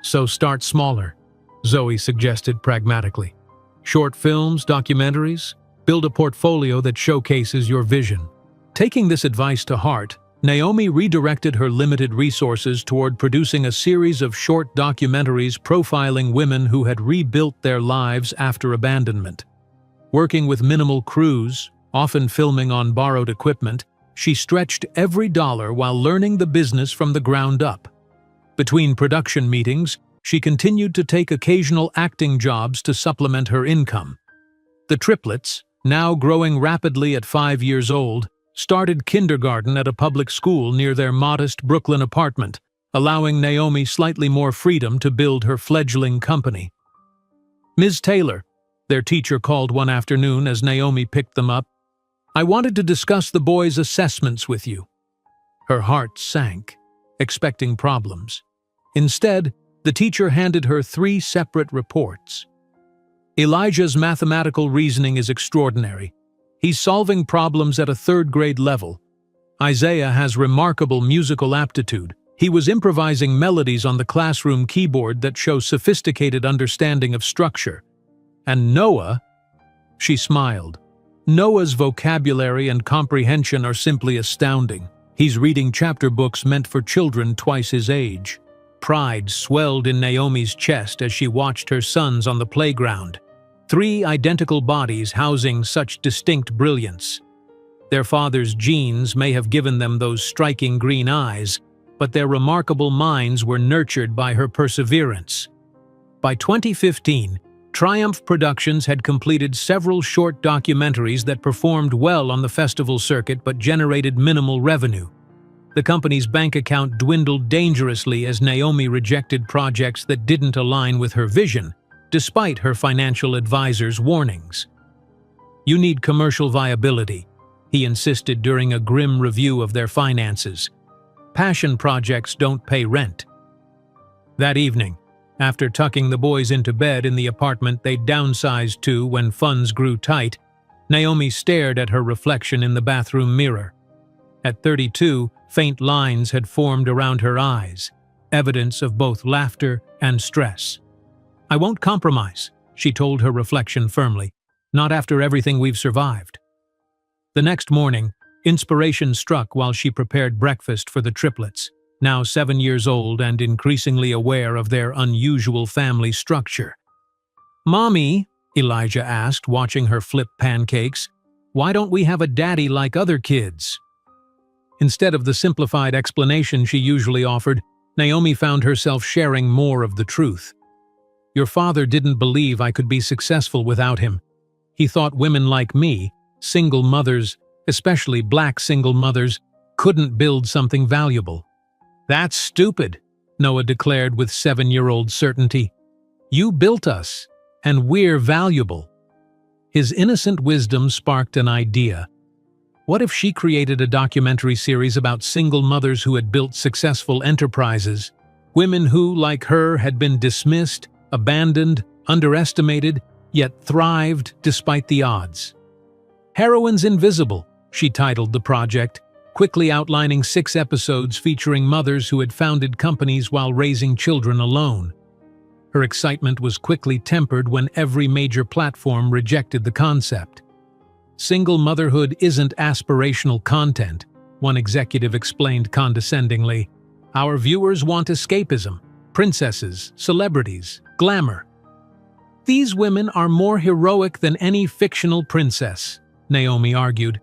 "So start smaller," Zoe suggested pragmatically. "Short films, documentaries, build a portfolio that showcases your vision." Taking this advice to heart, Naomi redirected her limited resources toward producing a series of short documentaries profiling women who had rebuilt their lives after abandonment. Working with minimal crews, often filming on borrowed equipment, she stretched every dollar while learning the business from the ground up. Between production meetings, she continued to take occasional acting jobs to supplement her income. The triplets, now growing rapidly at 5 years old, started kindergarten at a public school near their modest Brooklyn apartment, allowing Naomi slightly more freedom to build her fledgling company. "Ms. Taylor," their teacher called one afternoon as Naomi picked them up, "I wanted to discuss the boys' assessments with you." Her heart sank, expecting problems. Instead, the teacher handed her 3 separate reports. "Elijah's mathematical reasoning is extraordinary. He's solving problems at a 3rd-grade level. Isaiah has remarkable musical aptitude. He was improvising melodies on the classroom keyboard that show sophisticated understanding of structure. And Noah," she smiled, "Noah's vocabulary and comprehension are simply astounding. He's reading chapter books meant for children twice his age." Pride swelled in Naomi's chest as she watched her sons on the playground. 3 identical bodies housing such distinct brilliance. Their father's genes may have given them those striking green eyes, but their remarkable minds were nurtured by her perseverance. By 2015, Triumph Productions had completed several short documentaries that performed well on the festival circuit but generated minimal revenue. The company's bank account dwindled dangerously as Naomi rejected projects that didn't align with her vision, despite her financial advisor's warnings. "You need commercial viability," he insisted during a grim review of their finances. "Passion projects don't pay rent." That evening, after tucking the boys into bed in the apartment they'd downsized to when funds grew tight, Naomi stared at her reflection in the bathroom mirror. At 32, faint lines had formed around her eyes, evidence of both laughter and stress. "I won't compromise," she told her reflection firmly, "not after everything we've survived." The next morning, inspiration struck while she prepared breakfast for the triplets, now 7 years old and increasingly aware of their unusual family structure. "Mommy," Elijah asked, watching her flip pancakes, "why don't we have a daddy like other kids?" Instead of the simplified explanation she usually offered, Naomi found herself sharing more of the truth. "Your father didn't believe I could be successful without him. He thought women like me, single mothers, especially black single mothers, couldn't build something valuable." "That's stupid," Noah declared with 7-year-old certainty. "You built us, and we're valuable." His innocent wisdom sparked an idea. What if she created a documentary series about single mothers who had built successful enterprises, women who, like her, had been dismissed, abandoned, underestimated, yet thrived despite the odds? "Heroines Invisible," she titled the project, quickly outlining 6 episodes featuring mothers who had founded companies while raising children alone. Her excitement was quickly tempered when every major platform rejected the concept. "Single motherhood isn't aspirational content," one executive explained condescendingly. "Our viewers want escapism, princesses, celebrities, glamour." "These women are more heroic than any fictional princess," Naomi argued.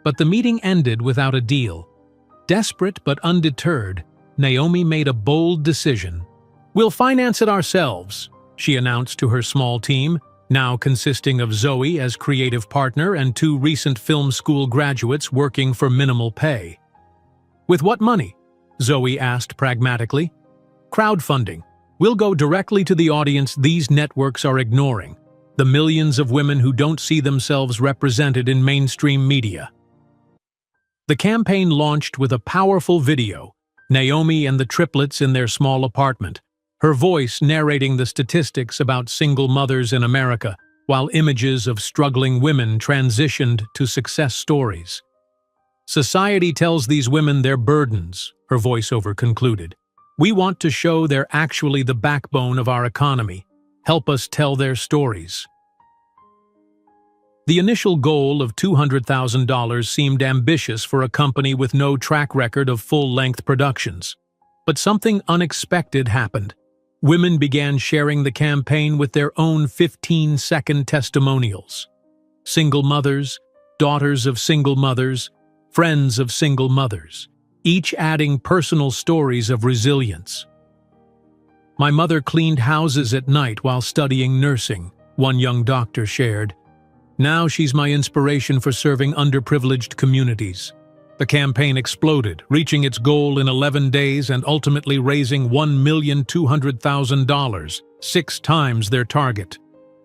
But the meeting ended without a deal. Desperate but undeterred, Naomi made a bold decision. "We'll finance it ourselves," she announced to her small team, now consisting of Zoe as creative partner and 2 recent film school graduates working for minimal pay. "With what money?" Zoe asked pragmatically. "Crowdfunding. We'll go directly to the audience these networks are ignoring, the millions of women who don't see themselves represented in mainstream media." The campaign launched with a powerful video, Naomi and the triplets in their small apartment, her voice narrating the statistics about single mothers in America, while images of struggling women transitioned to success stories. "Society tells these women their burdens," her voiceover concluded. "We want to show they're actually the backbone of our economy. Help us tell their stories." The initial goal of $200,000 seemed ambitious for a company with no track record of full-length productions. But something unexpected happened. Women began sharing the campaign with their own 15-second testimonials. Single mothers, daughters of single mothers, friends of single mothers, each adding personal stories of resilience. "My mother cleaned houses at night while studying nursing," one young doctor shared. "Now she's my inspiration for serving underprivileged communities." The campaign exploded, reaching its goal in 11 days and ultimately raising $1,200,000, 6 times their target.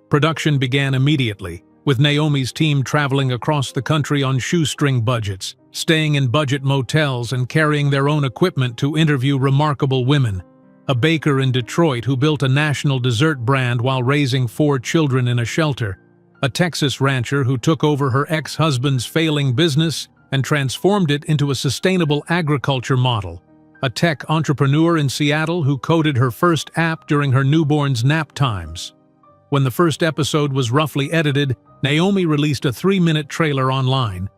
Production began immediately, with Naomi's team traveling across the country on shoestring budgets, staying in budget motels and carrying their own equipment to interview remarkable women. A baker in Detroit who built a national dessert brand while raising 4 children in a shelter. A Texas rancher who took over her ex-husband's failing business and transformed it into a sustainable agriculture model. A tech entrepreneur in Seattle who coded her first app during her newborn's nap times. When the first episode was roughly edited, Naomi released a 3-minute trailer online.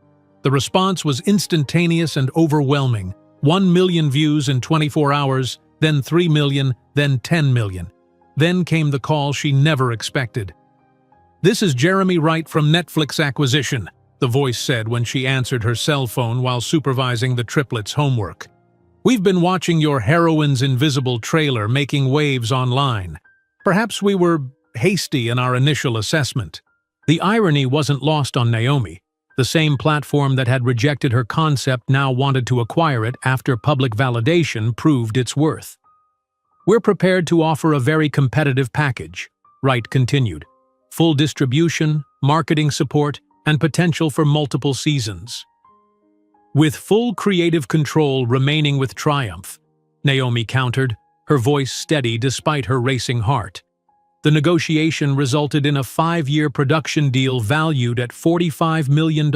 The response was instantaneous and overwhelming. 1 million views in 24 hours, then 3 million, then 10 million. Then came the call she never expected. "This is Jeremy Wright from Netflix Acquisition," the voice said when she answered her cell phone while supervising the triplets' homework. "We've been watching your Heroines Invisible trailer making waves online. Perhaps we were hasty in our initial assessment." The irony wasn't lost on Naomi. The same platform that had rejected her concept now wanted to acquire it after public validation proved its worth. "We're prepared to offer a very competitive package," Wright continued. "Full distribution, marketing support, and potential for multiple seasons." "With full creative control remaining with Triumph," Naomi countered, her voice steady despite her racing heart. The negotiation resulted in a 5-year production deal valued at $45 million,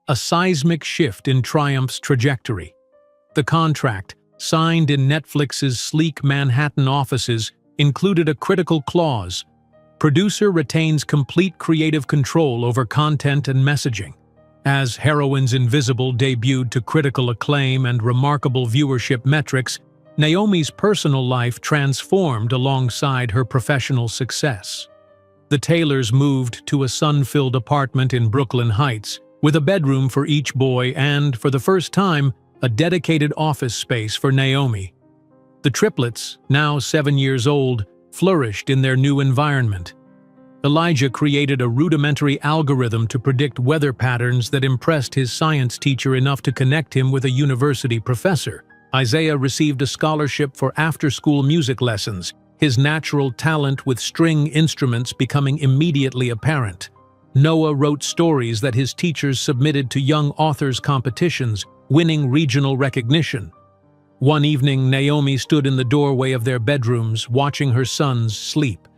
a seismic shift in Triumph's trajectory. The contract, signed in Netflix's sleek Manhattan offices, included a critical clause: producer retains complete creative control over content and messaging. As Heroines Invisible debuted to critical acclaim and remarkable viewership metrics, Naomi's personal life transformed alongside her professional success. The Taylors moved to a sun-filled apartment in Brooklyn Heights, with a bedroom for each boy and, for the first time, a dedicated office space for Naomi. The triplets, now 7 years old, flourished in their new environment. Elijah created a rudimentary algorithm to predict weather patterns that impressed his science teacher enough to connect him with a university professor. Isaiah received a scholarship for after-school music lessons, his natural talent with string instruments becoming immediately apparent. Noah wrote stories that his teachers submitted to young authors' competitions, winning regional recognition. One evening, Naomi stood in the doorway of their bedrooms, watching her sons sleep.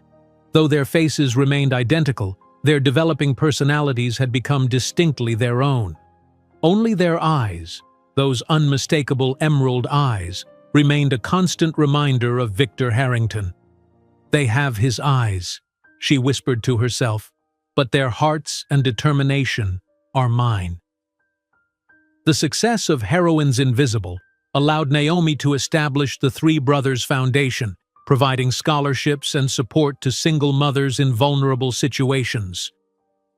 Though their faces remained identical, their developing personalities had become distinctly their own. Only their eyes, those unmistakable emerald eyes, remained a constant reminder of Victor Harrington. "They have his eyes," she whispered to herself, "but their hearts and determination are mine." The success of Heroines Invisible allowed Naomi to establish the Three Brothers Foundation, providing scholarships and support to single mothers in vulnerable situations.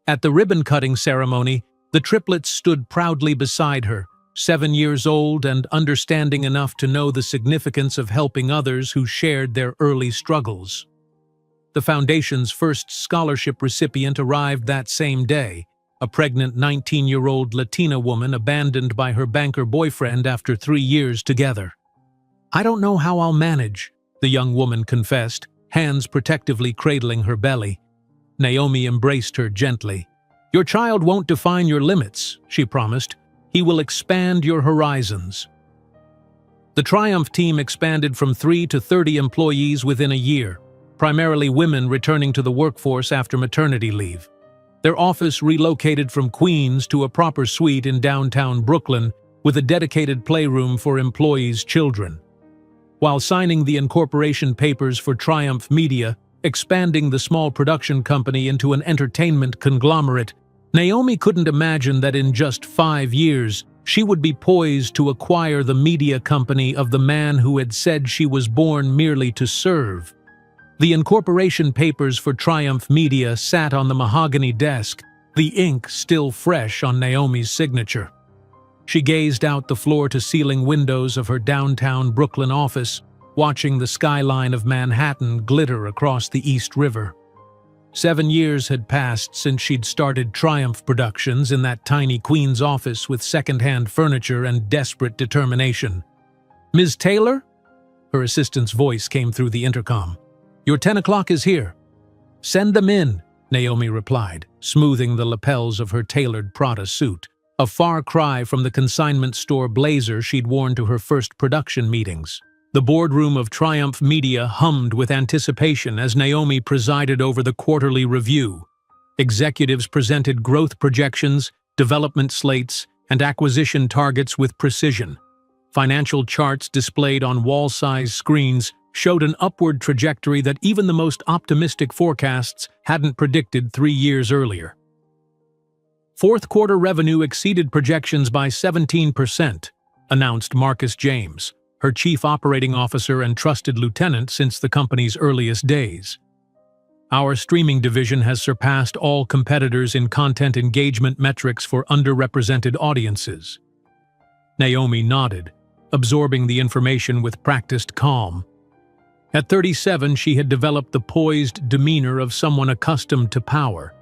At the ribbon-cutting ceremony, the triplets stood proudly beside her, 7 years old and understanding enough to know the significance of helping others who shared their early struggles. The foundation's first scholarship recipient arrived that same day, a pregnant 19-year-old Latina woman abandoned by her banker boyfriend after 3 years together. "I don't know how I'll manage," the young woman confessed, hands protectively cradling her belly. Naomi embraced her gently. "Your child won't define your limits," she promised. He will expand your horizons. The Triumph team expanded from 3 to 30 employees within a year, primarily women returning to the workforce after maternity leave. Their office relocated from Queens to a proper suite in downtown Brooklyn with a dedicated playroom for employees' children. While signing the incorporation papers for Triumph Media, expanding the small production company into an entertainment conglomerate, Naomi couldn't imagine that in just 5 years, she would be poised to acquire the media company of the man who had said she was born merely to serve. The incorporation papers for Triumph Media sat on the mahogany desk, the ink still fresh on Naomi's signature. She gazed out the floor-to-ceiling windows of her downtown Brooklyn office, watching the skyline of Manhattan glitter across the East River. 7 years had passed since she'd started Triumph Productions in that tiny Queens office with second-hand furniture and desperate determination. "Ms. Taylor?" Her assistant's voice came through the intercom. "Your 10 o'clock is here." "Send them in," Naomi replied, smoothing the lapels of her tailored Prada suit, a far cry from the consignment store blazer she'd worn to her first production meetings. The boardroom of Triumph Media hummed with anticipation as Naomi presided over the quarterly review. Executives presented growth projections, development slates, and acquisition targets with precision. Financial charts displayed on wall-size screens showed an upward trajectory that even the most optimistic forecasts hadn't predicted 3 years earlier. Fourth-quarter revenue exceeded projections by 17%, announced Marcus James, her chief operating officer and trusted lieutenant since the company's earliest days. "Our streaming division has surpassed all competitors in content engagement metrics for underrepresented audiences." Naomi nodded, absorbing the information with practiced calm. At 37, she had developed the poised demeanor of someone accustomed to power.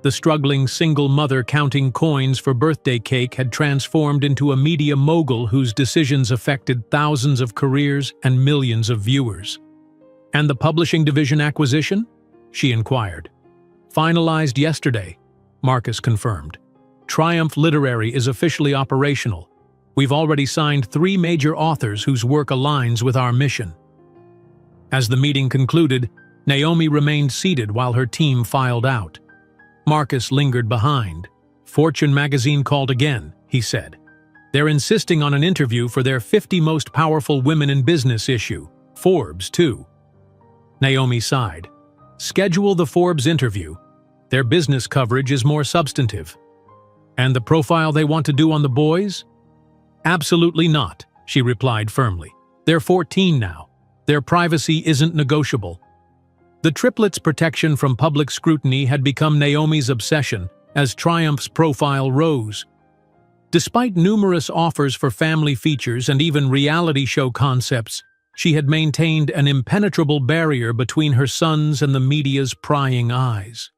The struggling single mother counting coins for birthday cake had transformed into a media mogul whose decisions affected thousands of careers and millions of viewers. "And the publishing division acquisition?" she inquired. "Finalized yesterday," Marcus confirmed. "Triumph Literary is officially operational. We've already signed 3 major authors whose work aligns with our mission." As the meeting concluded, Naomi remained seated while her team filed out. Marcus lingered behind. "Fortune magazine called again," he said. "They're insisting on an interview for their 50 most powerful women in business issue. Forbes, too." Naomi sighed. "Schedule the Forbes interview. Their business coverage is more substantive." "And the profile they want to do on the boys?" "Absolutely not," she replied firmly. "They're 14 now. Their privacy isn't negotiable." The triplets' protection from public scrutiny had become Naomi's obsession as Triumph's profile rose. Despite numerous offers for family features and even reality show concepts, she had maintained an impenetrable barrier between her sons and the media's prying eyes.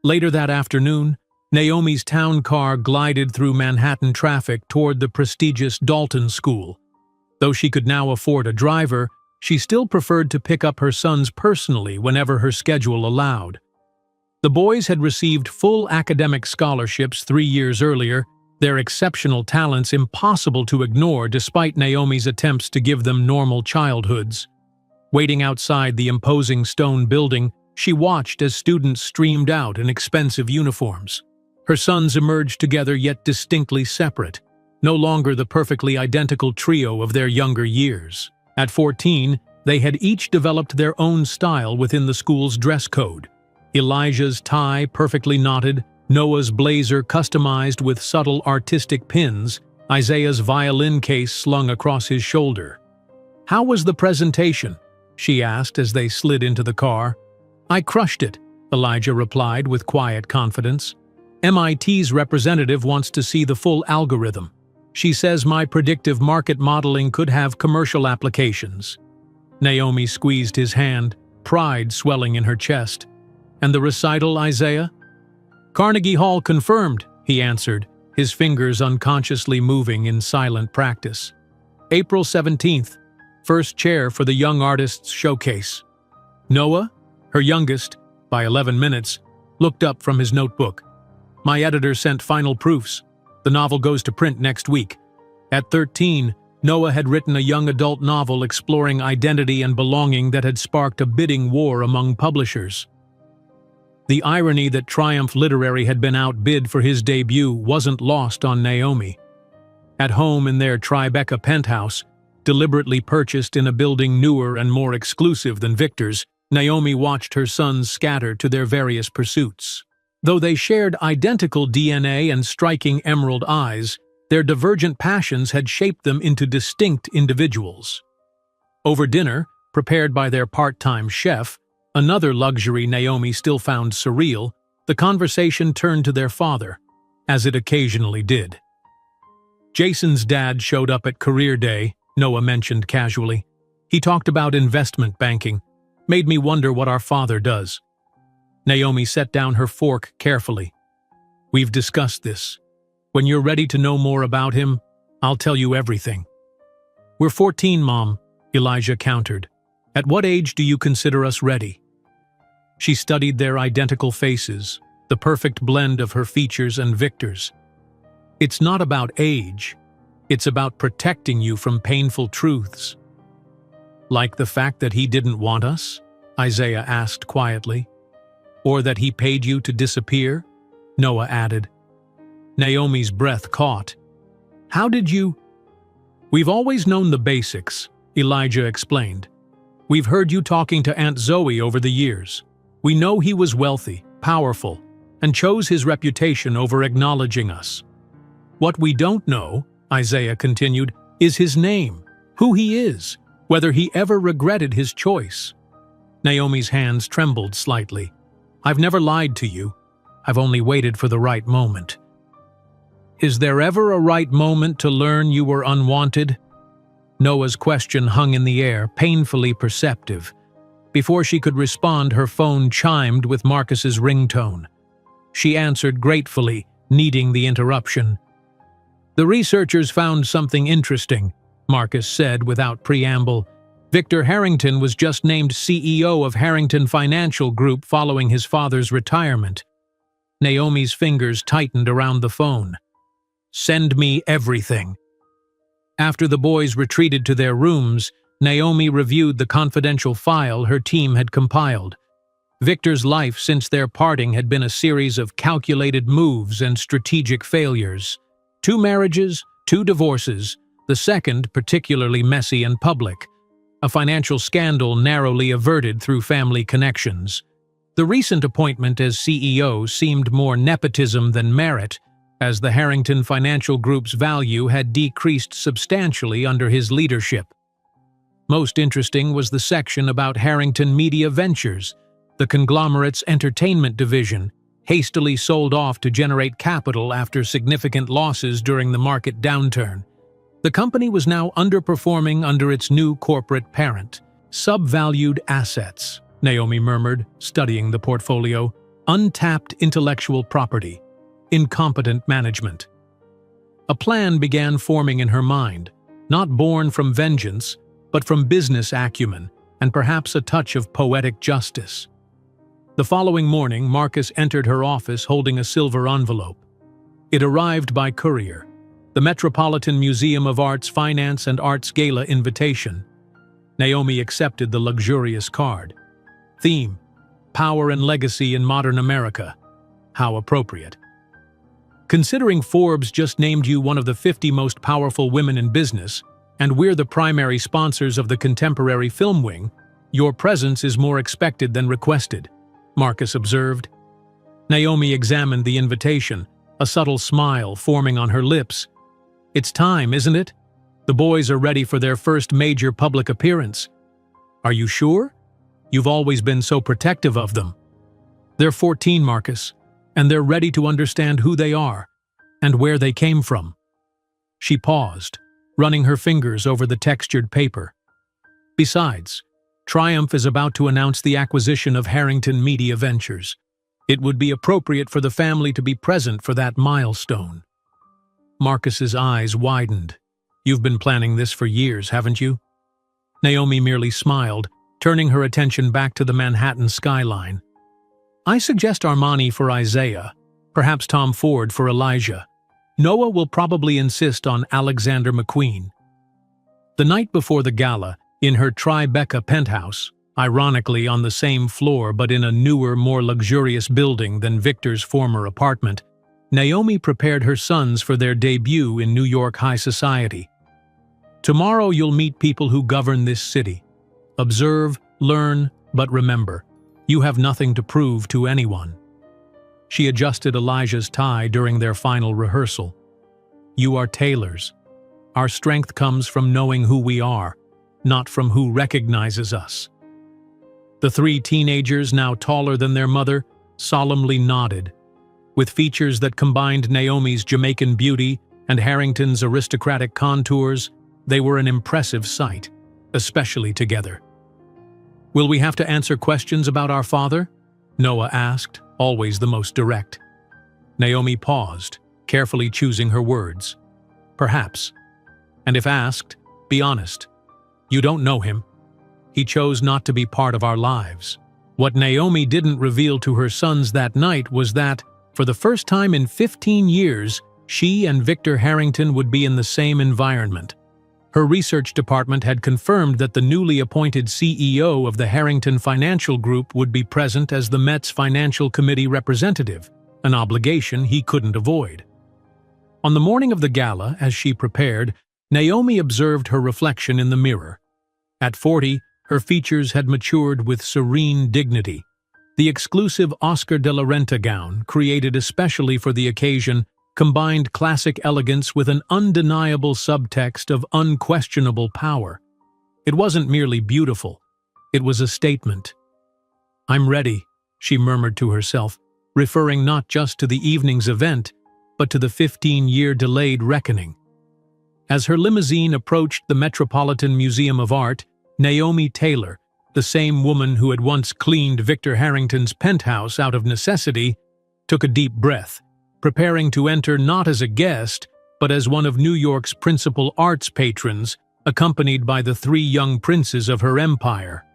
Later that afternoon, Naomi's town car glided through Manhattan traffic toward the prestigious Dalton School. Though she could now afford a driver, she still preferred to pick up her sons personally whenever her schedule allowed. The boys had received full academic scholarships 3 years earlier, their exceptional talents impossible to ignore despite Naomi's attempts to give them normal childhoods. Waiting outside the imposing stone building, she watched as students streamed out in expensive uniforms. Her sons emerged together yet distinctly separate, no longer the perfectly identical trio of their younger years. At 14, they had each developed their own style within the school's dress code. Elijah's tie perfectly knotted, Noah's blazer customized with subtle artistic pins, Isaiah's violin case slung across his shoulder. "How was the presentation?" she asked as they slid into the car. "I crushed it," Elijah replied with quiet confidence. "MIT's representative wants to see the full algorithm. She says my predictive market modeling could have commercial applications." Naomi squeezed his hand, pride swelling in her chest. "And the recital, Isaiah?" "Carnegie Hall confirmed," he answered, his fingers unconsciously moving in silent practice. "April 17th, first chair for the Young Artists Showcase." Noah, her youngest, by 11 minutes, looked up from his notebook. "My editor sent final proofs. The novel goes to print next week. At 13, Noah had written a young adult novel exploring identity and belonging that had sparked a bidding war among publishers. The irony that Triumph Literary had been outbid for his debut wasn't lost on Naomi. At home in their Tribeca penthouse, deliberately purchased in a building newer and more exclusive than Victor's, Naomi watched her sons scatter to their various pursuits. Though they shared identical DNA and striking emerald eyes, their divergent passions had shaped them into distinct individuals. Over dinner, prepared by their part-time chef, another luxury Naomi still found surreal, the conversation turned to their father, as it occasionally did. Jason's dad showed up at career day, Noah mentioned casually. He talked about investment banking. Made me wonder what our father does. Naomi set down her fork carefully. We've discussed this. When you're ready to know more about him, I'll tell you everything. We're 14, Mom, Elijah countered. At what age do you consider us ready? She studied their identical faces, the perfect blend of her features and Victor's. It's not about age. It's about protecting you from painful truths. Like the fact that he didn't want us? Isaiah asked quietly. Or that he paid you to disappear? Noah added. Naomi's breath caught. How did you? We've always known the basics, Elijah explained. We've heard you talking to Aunt Zoe over the years. We know he was wealthy, powerful, and chose his reputation over acknowledging us. What we don't know, Isaiah continued, is his name, who he is, whether he ever regretted his choice. Naomi's hands trembled slightly. I've never lied to you. I've only waited for the right moment. Is there ever a right moment to learn you were unwanted? Noah's question hung in the air, painfully perceptive. Before she could respond, her phone chimed with Marcus's ringtone. She answered gratefully, needing the interruption. The researchers found something interesting, Marcus said without preamble. Victor Harrington was just named CEO of Harrington Financial Group following his father's retirement. Naomi's fingers tightened around the phone. Send me everything. After the boys retreated to their rooms, Naomi reviewed the confidential file her team had compiled. Victor's life since their parting had been a series of calculated moves and strategic failures. 2 marriages, 2 divorces, the second particularly messy and public. A financial scandal narrowly averted through family connections. The recent appointment as CEO seemed more nepotism than merit, as the Harrington Financial Group's value had decreased substantially under his leadership. Most interesting was the section about Harrington Media Ventures, the conglomerate's entertainment division, hastily sold off to generate capital after significant losses during the market downturn. The company was now underperforming under its new corporate parent. Subvalued assets, Naomi murmured, studying the portfolio. Untapped intellectual property. Incompetent management. A plan began forming in her mind, not born from vengeance, but from business acumen and perhaps a touch of poetic justice. The following morning, Marcus entered her office holding a silver envelope. It arrived by courier, the Metropolitan Museum of Art's Finance and Arts Gala invitation. Naomi accepted the luxurious card. Theme: Power and Legacy in Modern America. How appropriate. Considering Forbes just named you one of the 50 most powerful women in business, and we're the primary sponsors of the Contemporary Film Wing, your presence is more expected than requested, Marcus observed. Naomi examined the invitation, a subtle smile forming on her lips. It's time, isn't it? The boys are ready for their first major public appearance. Are you sure? You've always been so protective of them. They're 14, Marcus, and they're ready to understand who they are and where they came from. She paused, running her fingers over the textured paper. Besides, Triumph is about to announce the acquisition of Harrington Media Ventures. It would be appropriate for the family to be present for that milestone. Marcus's eyes widened. You've been planning this for years, haven't you? Naomi merely smiled, turning her attention back to the Manhattan skyline. I suggest Armani for Isaiah, perhaps Tom Ford for Elijah. Noah will probably insist on Alexander McQueen. The night before the gala, in her Tribeca penthouse, ironically on the same floor but in a newer, more luxurious building than Victor's former apartment, Naomi prepared her sons for their debut in New York high society. Tomorrow you'll meet people who govern this city. Observe, learn, but remember, you have nothing to prove to anyone. She adjusted Elijah's tie during their final rehearsal. You are tailors. Our strength comes from knowing who we are, not from who recognizes us. The three teenagers, now taller than their mother, solemnly nodded. With features that combined Naomi's Jamaican beauty and Harrington's aristocratic contours, they were an impressive sight, especially together. Will we have to answer questions about our father? Noah asked, always the most direct. Naomi paused, carefully choosing her words. Perhaps. And if asked, be honest. You don't know him. He chose not to be part of our lives. What Naomi didn't reveal to her sons that night was that, for the first time in 15 years, she and Victor Harrington would be in the same environment. Her research department had confirmed that the newly appointed CEO of the Harrington Financial Group would be present as the Met's Financial Committee representative, an obligation he couldn't avoid. On the morning of the gala, as she prepared, Naomi observed her reflection in the mirror. At 40, her features had matured with serene dignity. The exclusive Oscar de la Renta gown, created especially for the occasion, combined classic elegance with an undeniable subtext of unquestionable power. It wasn't merely beautiful, it was a statement. I'm ready, she murmured to herself, referring not just to the evening's event, but to the 15-year delayed reckoning. As her limousine approached the Metropolitan Museum of Art, Naomi Taylor, the same woman who had once cleaned Victor Harrington's penthouse out of necessity, took a deep breath, preparing to enter not as a guest, but as one of New York's principal arts patrons, accompanied by the three young princes of her empire.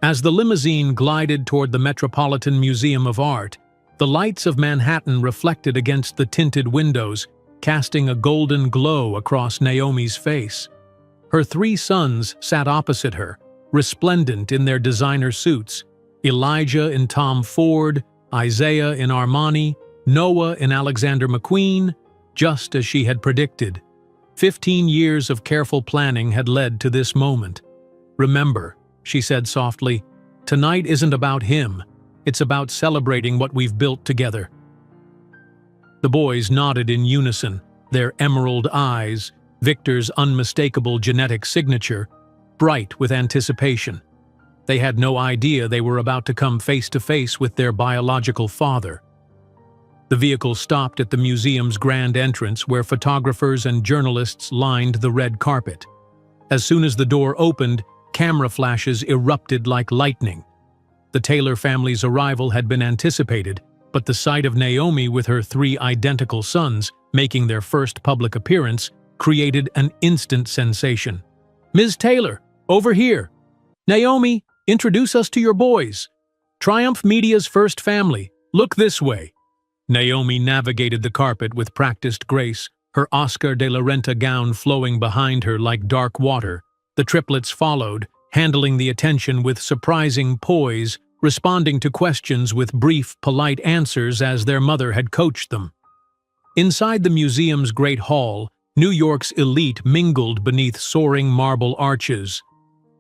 As the limousine glided toward the Metropolitan Museum of Art, the lights of Manhattan reflected against the tinted windows, casting a golden glow across Naomi's face. Her three sons sat opposite her, resplendent in their designer suits, Elijah in Tom Ford, Isaiah in Armani, Noah in Alexander McQueen, just as she had predicted. 15 years of careful planning had led to this moment. Remember, she said softly, tonight isn't about him. It's about celebrating what we've built together. The boys nodded in unison, their emerald eyes, Victor's unmistakable genetic signature, bright with anticipation. They had no idea they were about to come face to face with their biological father. The vehicle stopped at the museum's grand entrance where photographers and journalists lined the red carpet. As soon as the door opened, camera flashes erupted like lightning. The Taylor family's arrival had been anticipated, but the sight of Naomi with her three identical sons making their first public appearance created an instant sensation. Ms. Taylor, over here. Naomi, introduce us to your boys. Triumph Media's first family. Look this way. Naomi navigated the carpet with practiced grace, her Oscar de la Renta gown flowing behind her like dark water. The triplets followed, handling the attention with surprising poise, responding to questions with brief, polite answers as their mother had coached them. Inside the museum's great hall, New York's elite mingled beneath soaring marble arches.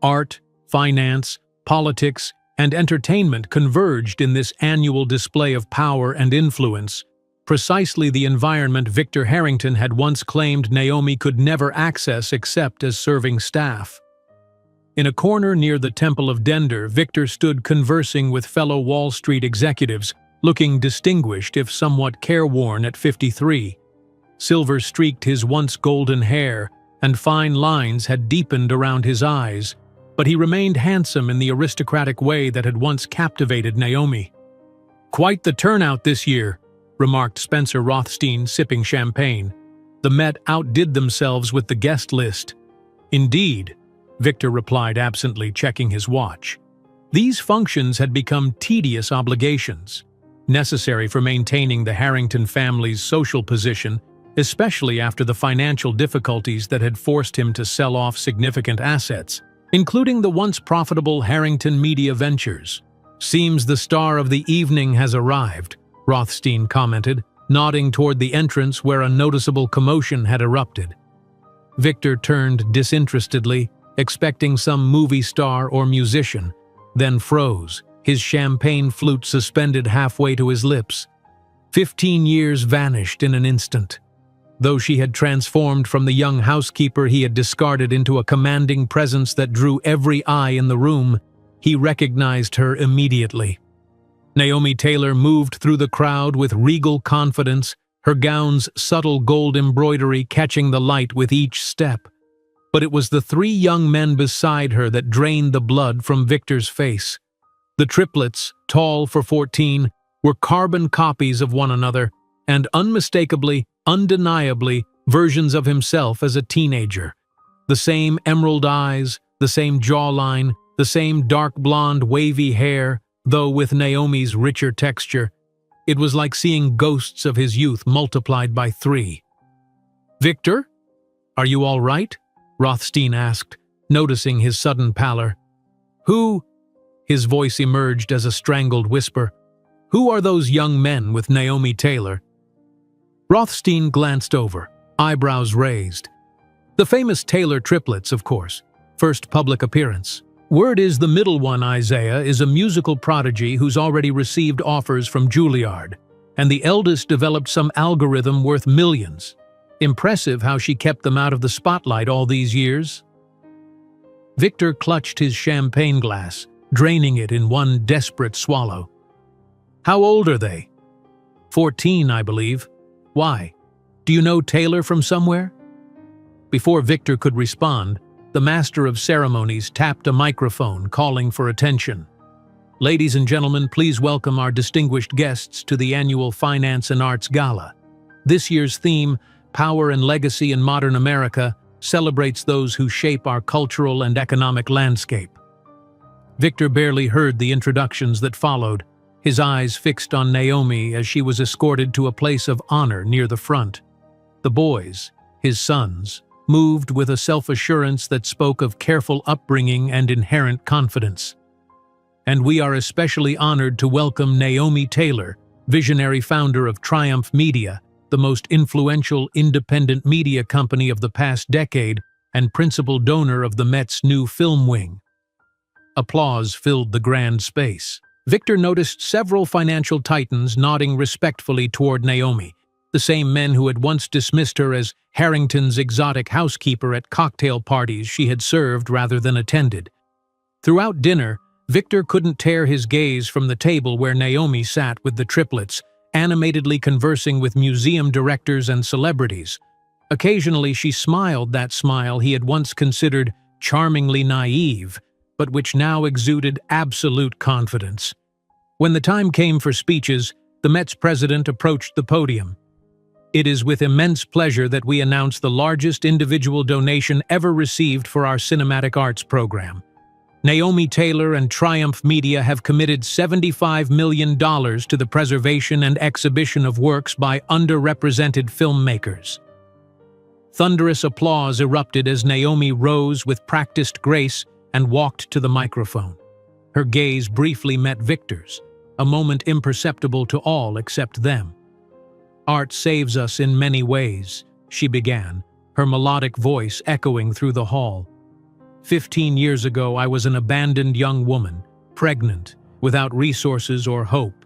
Art, finance, politics, and entertainment converged in this annual display of power and influence, precisely the environment Victor Harrington had once claimed Naomi could never access except as serving staff. In a corner near the Temple of Dender, Victor stood conversing with fellow Wall Street executives, looking distinguished if somewhat careworn at 53. Silver streaked his once golden hair, and fine lines had deepened around his eyes, but he remained handsome in the aristocratic way that had once captivated Naomi. Quite the turnout this year, remarked Spencer Rothstein, sipping champagne. The Met outdid themselves with the guest list. Indeed, Victor replied absently, checking his watch. These functions had become tedious obligations, necessary for maintaining the Harrington family's social position especially after the financial difficulties that had forced him to sell off significant assets, including the once profitable Harrington Media Ventures. "Seems the star of the evening has arrived," Rothstein commented, nodding toward the entrance where a noticeable commotion had erupted. Victor turned disinterestedly, expecting some movie star or musician, then froze, his champagne flute suspended halfway to his lips. 15 years vanished in an instant. Though she had transformed from the young housekeeper he had discarded into a commanding presence that drew every eye in the room, he recognized her immediately. Naomi Taylor moved through the crowd with regal confidence, her gown's subtle gold embroidery catching the light with each step. But it was the three young men beside her that drained the blood from Victor's face. The triplets, tall for 14, were carbon copies of one another, and unmistakably, undeniably, versions of himself as a teenager. The same emerald eyes, the same jawline, the same dark blonde wavy hair, though with Naomi's richer texture. It was like seeing ghosts of his youth multiplied by 3. "Victor? Are you all right?" Rothstein asked, noticing his sudden pallor. "Who?" His voice emerged as a strangled whisper. "Who are those young men with Naomi Taylor?" Rothstein glanced over, eyebrows raised. "The famous Taylor triplets, of course. First public appearance. Word is the middle one, Isaiah, is a musical prodigy who's already received offers from Juilliard, and the eldest developed some algorithm worth millions. Impressive how she kept them out of the spotlight all these years." Victor clutched his champagne glass, draining it in one desperate swallow. "How old are they?" 14, I believe. Why? Do you know Taylor from somewhere?" Before Victor could respond, the master of ceremonies tapped a microphone, calling for attention. "Ladies and gentlemen, please welcome our distinguished guests to the annual Finance and Arts Gala. This year's theme, Power and Legacy in Modern America, celebrates those who shape our cultural and economic landscape." Victor barely heard the introductions that followed, his eyes fixed on Naomi as she was escorted to a place of honor near the front. The boys, his sons, moved with a self-assurance that spoke of careful upbringing and inherent confidence. "And we are especially honored to welcome Naomi Taylor, visionary founder of Triumph Media, the most influential independent media company of the past decade and principal donor of the Met's new film wing." Applause filled the grand space. Victor noticed several financial titans nodding respectfully toward Naomi, the same men who had once dismissed her as Harrington's exotic housekeeper at cocktail parties she had served rather than attended. Throughout dinner, Victor couldn't tear his gaze from the table where Naomi sat with the triplets, animatedly conversing with museum directors and celebrities. Occasionally she smiled that smile he had once considered charmingly naive, but which now exuded absolute confidence. When the time came for speeches, the Met's president approached the podium. "It is with immense pleasure that we announce the largest individual donation ever received for our cinematic arts program. Naomi Taylor and Triumph Media have committed $75 million to the preservation and exhibition of works by underrepresented filmmakers." Thunderous applause erupted as Naomi rose with practiced grace and walked to the microphone. Her gaze briefly met Victor's, a moment imperceptible to all except them. "Art saves us in many ways," she began, her melodic voice echoing through the hall. 15 years ago, I was an abandoned young woman, pregnant, without resources or hope.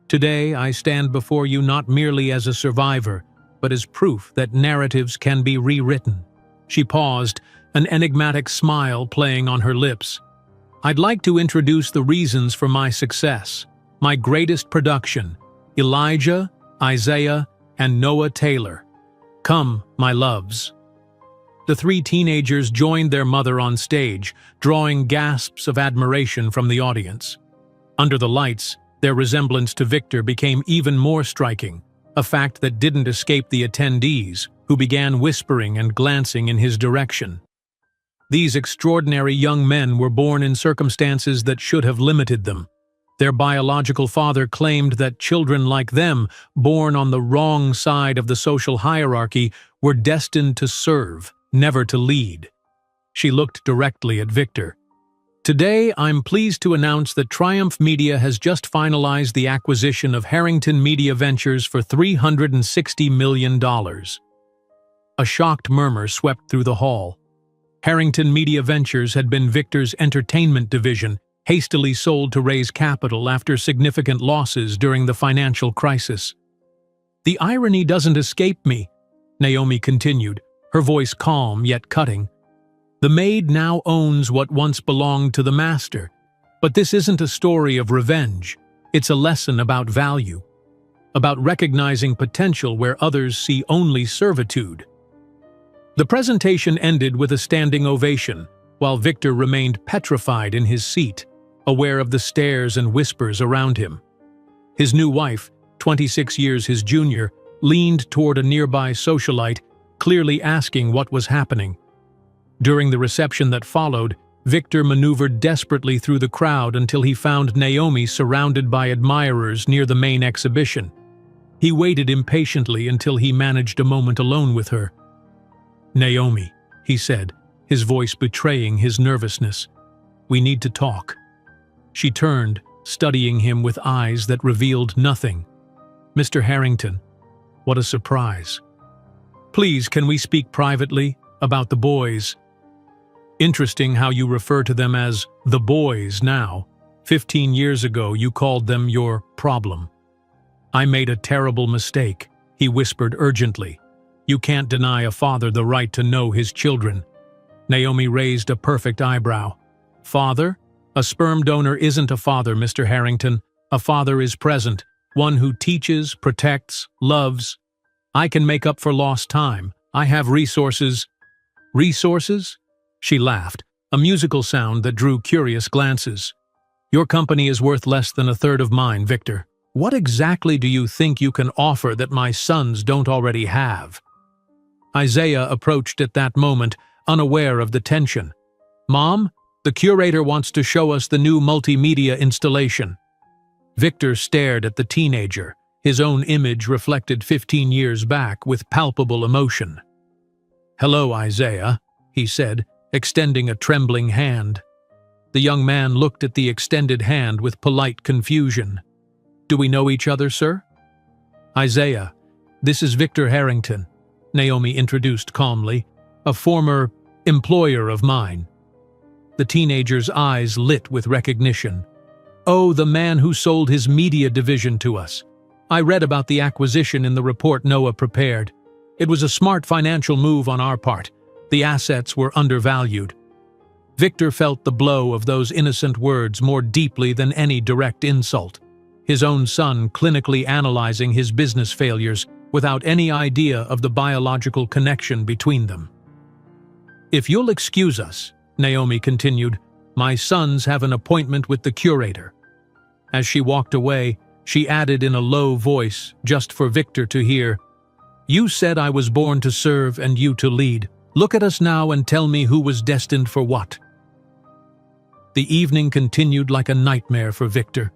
Today, I stand before you not merely as a survivor, but as proof that narratives can be rewritten." She paused, an enigmatic smile playing on her lips. "I'd like to introduce the reasons for my success, my greatest production, Elijah, Isaiah, and Noah Taylor. Come, my loves." The 3 teenagers joined their mother on stage, drawing gasps of admiration from the audience. Under the lights, their resemblance to Victor became even more striking, a fact that didn't escape the attendees, who began whispering and glancing in his direction. These extraordinary young men were born in circumstances that should have limited them. Their biological father claimed that children like them, born on the wrong side of the social hierarchy, were destined to serve, never to lead. She looked directly at Victor. Today, I'm pleased to announce that Triumph Media has just finalized the acquisition of Harrington Media Ventures for $360 million. A shocked murmur swept through the hall. Harrington Media Ventures had been Victor's entertainment division, hastily sold to raise capital after significant losses during the financial crisis. "The irony doesn't escape me," Naomi continued, her voice calm yet cutting. "The Maid now owns what once belonged to the master. But this isn't a story of revenge. It's a lesson about value, about recognizing potential where others see only servitude." The presentation ended with a standing ovation, while Victor remained petrified in his seat, aware of the stares and whispers around him. His new wife, 26 years his junior, leaned toward a nearby socialite, clearly asking what was happening. During the reception that followed, Victor maneuvered desperately through the crowd until he found Naomi surrounded by admirers near the main exhibition. He waited impatiently until he managed a moment alone with her. "Naomi," he said, his voice betraying his nervousness. "We need to talk." She turned, studying him with eyes that revealed nothing. "Mr. Harrington, what a surprise. Please, can we speak privately about the boys?" "Interesting how you refer to them as the boys now. 15 years ago you called them your problem." "I made a terrible mistake," he whispered urgently. "You can't deny a father the right to know his children." Naomi raised a perfect eyebrow. "Father? A sperm donor isn't a father, Mr. Harrington. A father is present, one who teaches, protects, loves. I can make up for lost time. I have resources." "Resources?" She laughed, a musical sound that drew curious glances. "Your company is worth less than a third of mine, Victor. What exactly do you think you can offer that my sons don't already have?" Isaiah approached at that moment, unaware of the tension. "Mom, the curator wants to show us the new multimedia installation." Victor stared at the teenager, his own image reflected 15 years back with palpable emotion. "Hello, Isaiah," he said, extending a trembling hand. The young man looked at the extended hand with polite confusion. "Do we know each other, sir?" "Isaiah, this is Victor Harrington," Naomi introduced calmly, "a former employer of mine." The teenager's eyes lit with recognition. "Oh, the man who sold his media division to us. I read about the acquisition in the report Noah prepared. It was a smart financial move on our part. The assets were undervalued." Victor felt the blow of those innocent words more deeply than any direct insult. His own son clinically analyzing his business failures without any idea of the biological connection between them. "If you'll excuse us," Naomi continued, "my sons have an appointment with the curator." As she walked away, she added in a low voice, just for Victor to hear, "You said I was born to serve and you to lead. Look at us now and tell me who was destined for what." The evening continued like a nightmare for Victor.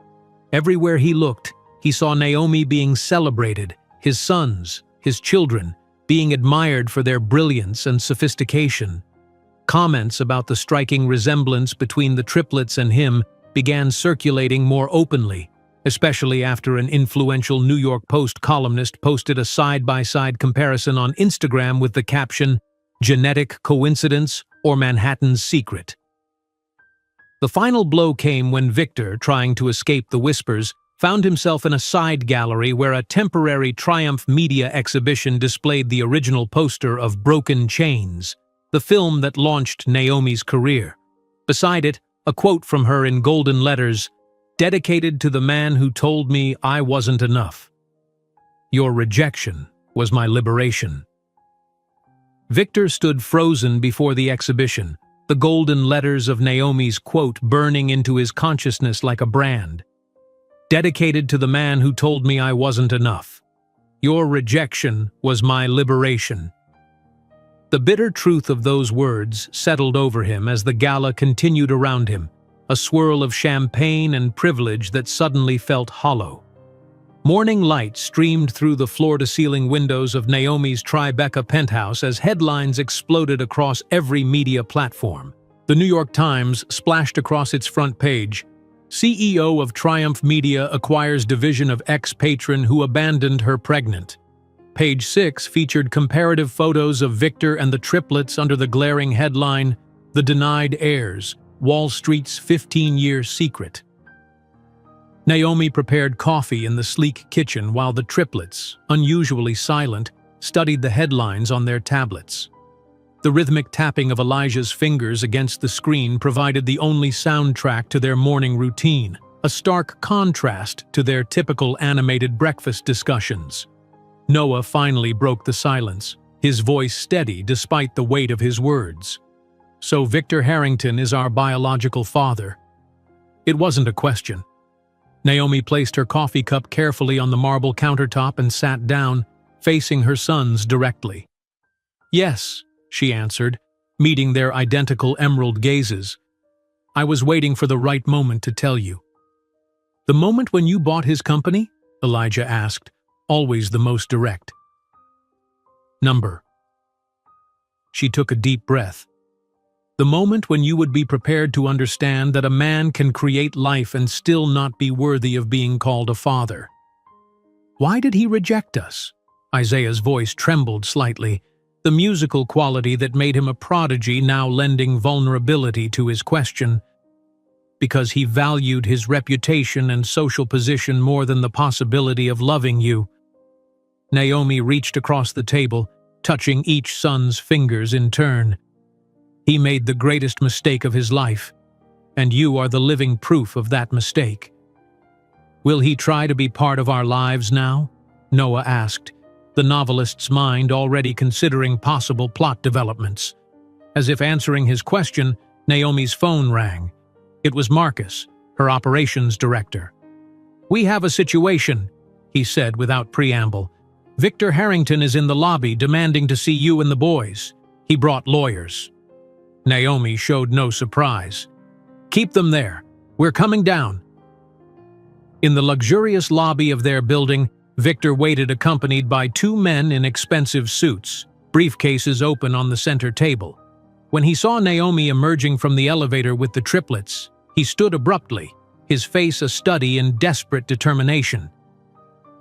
Everywhere he looked, he saw Naomi being celebrated, his sons, his children, being admired for their brilliance and sophistication. Comments about the striking resemblance between the triplets and him began circulating more openly, especially after an influential New York Post columnist posted a side-by-side comparison on Instagram with the caption, "Genetic coincidence or Manhattan's secret?" The final blow came when Victor, trying to escape the whispers, found himself in a side gallery where a temporary Triumph Media exhibition displayed the original poster of Broken Chains, the film that launched Naomi's career. Beside it, a quote from her in golden letters, "Dedicated to the man who told me I wasn't enough. Your rejection was my liberation." Victor stood frozen before the exhibition, the golden letters of Naomi's quote burning into his consciousness like a brand. "Dedicated to the man who told me I wasn't enough. Your rejection was my liberation." The bitter truth of those words settled over him as the gala continued around him, a swirl of champagne and privilege that suddenly felt hollow. Morning light streamed through the floor-to-ceiling windows of Naomi's Tribeca penthouse as headlines exploded across every media platform. The New York Times splashed across its front page, "CEO of Triumph Media acquires division of ex-patron who abandoned her pregnant." Page 6 featured comparative photos of Victor and the triplets under the glaring headline, "The Denied Heirs, Wall Street's 15-Year Secret." Naomi prepared coffee in the sleek kitchen while the triplets, unusually silent, studied the headlines on their tablets. The rhythmic tapping of Elijah's fingers against the screen provided the only soundtrack to their morning routine, a stark contrast to their typical animated breakfast discussions. Noah finally broke the silence, his voice steady despite the weight of his words. "So Victor Harrington is our biological father." It wasn't a question. Naomi placed her coffee cup carefully on the marble countertop and sat down, facing her sons directly. "Yes," she answered, meeting their identical emerald gazes. "I was waiting for the right moment to tell you." "The moment when you bought his company?" Elijah asked, always the most direct. "Number." She took a deep breath. "The moment when you would be prepared to understand that a man can create life and still not be worthy of being called a father." "Why did he reject us?" Isaiah's voice trembled slightly, the musical quality that made him a prodigy now lending vulnerability to his question. "Because he valued his reputation and social position more than the possibility of loving you." Naomi reached across the table, touching each son's fingers in turn. "He made the greatest mistake of his life, and you are the living proof of that mistake." "Will he try to be part of our lives now?" Noah asked, the novelist's mind already considering possible plot developments. As if answering his question, Naomi's phone rang. It was Marcus, her operations director. "We have a situation," he said without preamble. "Victor Harrington is in the lobby demanding to see you and the boys. He brought lawyers." Naomi showed no surprise. "Keep them there. We're coming down." In the luxurious lobby of their building, Victor waited accompanied by two men in expensive suits, briefcases open on the center table. When he saw Naomi emerging from the elevator with the triplets, he stood abruptly, his face a study in desperate determination.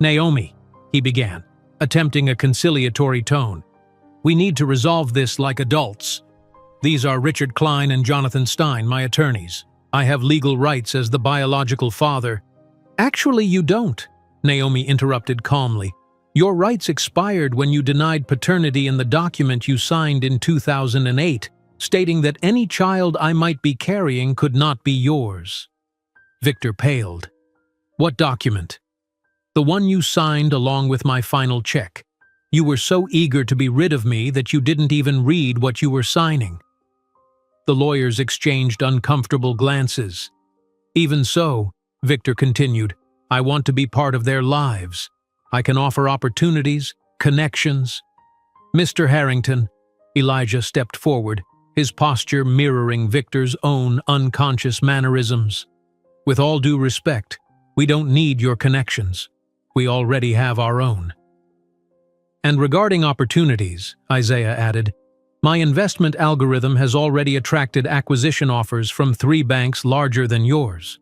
"Naomi," he began, attempting a conciliatory tone, "we need to resolve this like adults. These are Richard Klein and Jonathan Stein, my attorneys. I have legal rights as the biological father." "Actually, you don't," Naomi interrupted calmly. "Your rights expired when you denied paternity in the document you signed in 2008, stating that any child I might be carrying could not be yours." Victor paled. "What document?" "The one you signed along with my final check. You were so eager to be rid of me that you didn't even read what you were signing." The lawyers exchanged uncomfortable glances. "Even so," Victor continued, "I want to be part of their lives. I can offer opportunities, connections." "Mr. Harrington," Elijah stepped forward, his posture mirroring Victor's own unconscious mannerisms. "With all due respect, we don't need your connections. We already have our own." "And regarding opportunities," Isaiah added, "my investment algorithm has already attracted acquisition offers from 3 banks larger than yours.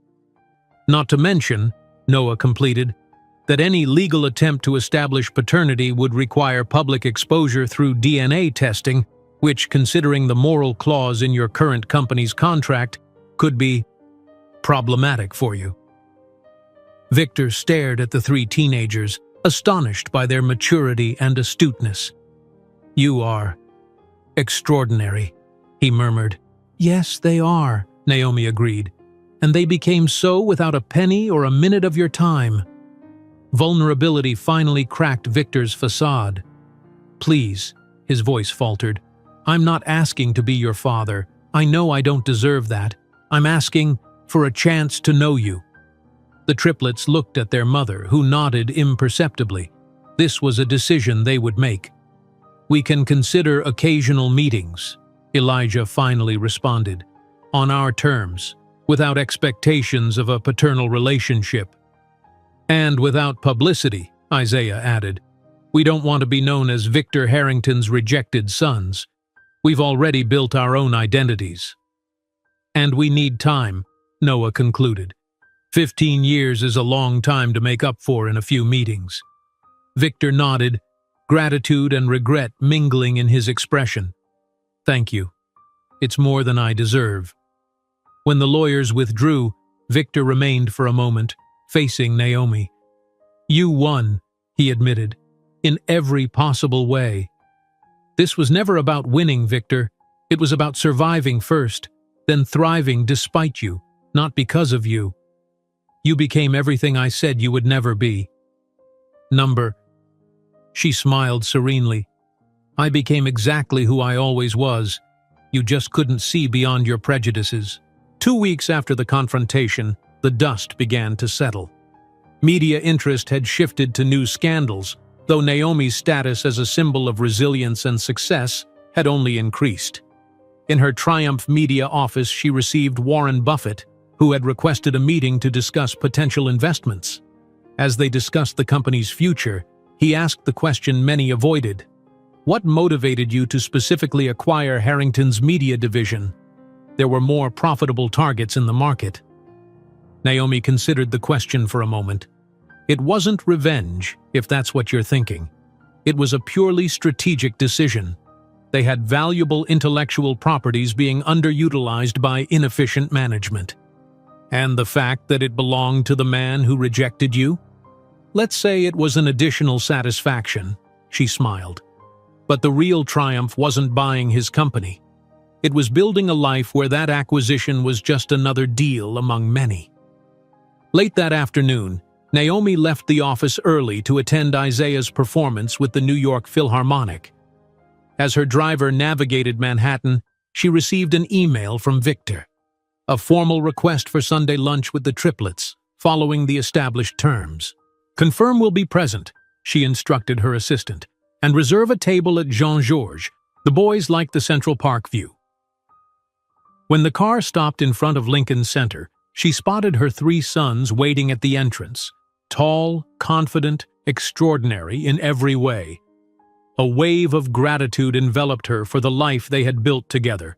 Not to mention," Noah completed, "that any legal attempt to establish paternity would require public exposure through DNA testing, which, considering the moral clause in your current company's contract, could be problematic for you." Victor stared at the 3 teenagers, astonished by their maturity and astuteness. "You are extraordinary," he murmured. "Yes, they are," Naomi agreed. "And they became so without a penny or a minute of your time." Vulnerability finally cracked Victor's facade. "Please," his voice faltered, "I'm not asking to be your father. I know I don't deserve that. I'm asking for a chance to know you." The triplets looked at their mother, who nodded imperceptibly. This was a decision they would make. "We can consider occasional meetings," Elijah finally responded. "On our terms. without expectations of a paternal relationship. And without publicity, Isaiah added. We don't want to be known as Victor Harrington's rejected sons. We've already built our own identities. And we need time, Noah concluded. 15 years is a long time to make up for in a few meetings. Victor nodded, gratitude and regret mingling in his expression. Thank you. It's more than I deserve. When the lawyers withdrew, Victor remained for a moment, facing Naomi. You won, he admitted, in every possible way. This was never about winning, Victor. It was about surviving first, then thriving despite you, not because of you. You became everything I said you would never be. She smiled serenely. I became exactly who I always was. You just couldn't see beyond your prejudices. 2 weeks after the confrontation, the dust began to settle. Media interest had shifted to new scandals, though Naomi's status as a symbol of resilience and success had only increased. In her Triumph Media office, she received Warren Buffett, who had requested a meeting to discuss potential investments. As they discussed the company's future, he asked the question many avoided. What motivated you to specifically acquire Harrington's media division? There were more profitable targets in the market. Naomi considered the question for a moment. It wasn't revenge, if that's what you're thinking. It was a purely strategic decision. They had valuable intellectual properties being underutilized by inefficient management. And the fact that it belonged to the man who rejected you? Let's say it was an additional satisfaction, she smiled. But the real triumph wasn't buying his company. It was building a life where that acquisition was just another deal among many. Late that afternoon, Naomi left the office early to attend Isaiah's performance with the New York Philharmonic. As her driver navigated Manhattan, she received an email from Victor. A formal request for Sunday lunch with the triplets, following the established terms. Confirm will be present, she instructed her assistant, and reserve a table at Jean-Georges. The boys liked the Central Park view. When the car stopped in front of Lincoln Center, she spotted her 3 sons waiting at the entrance, tall, confident, extraordinary in every way. A wave of gratitude enveloped her for the life they had built together.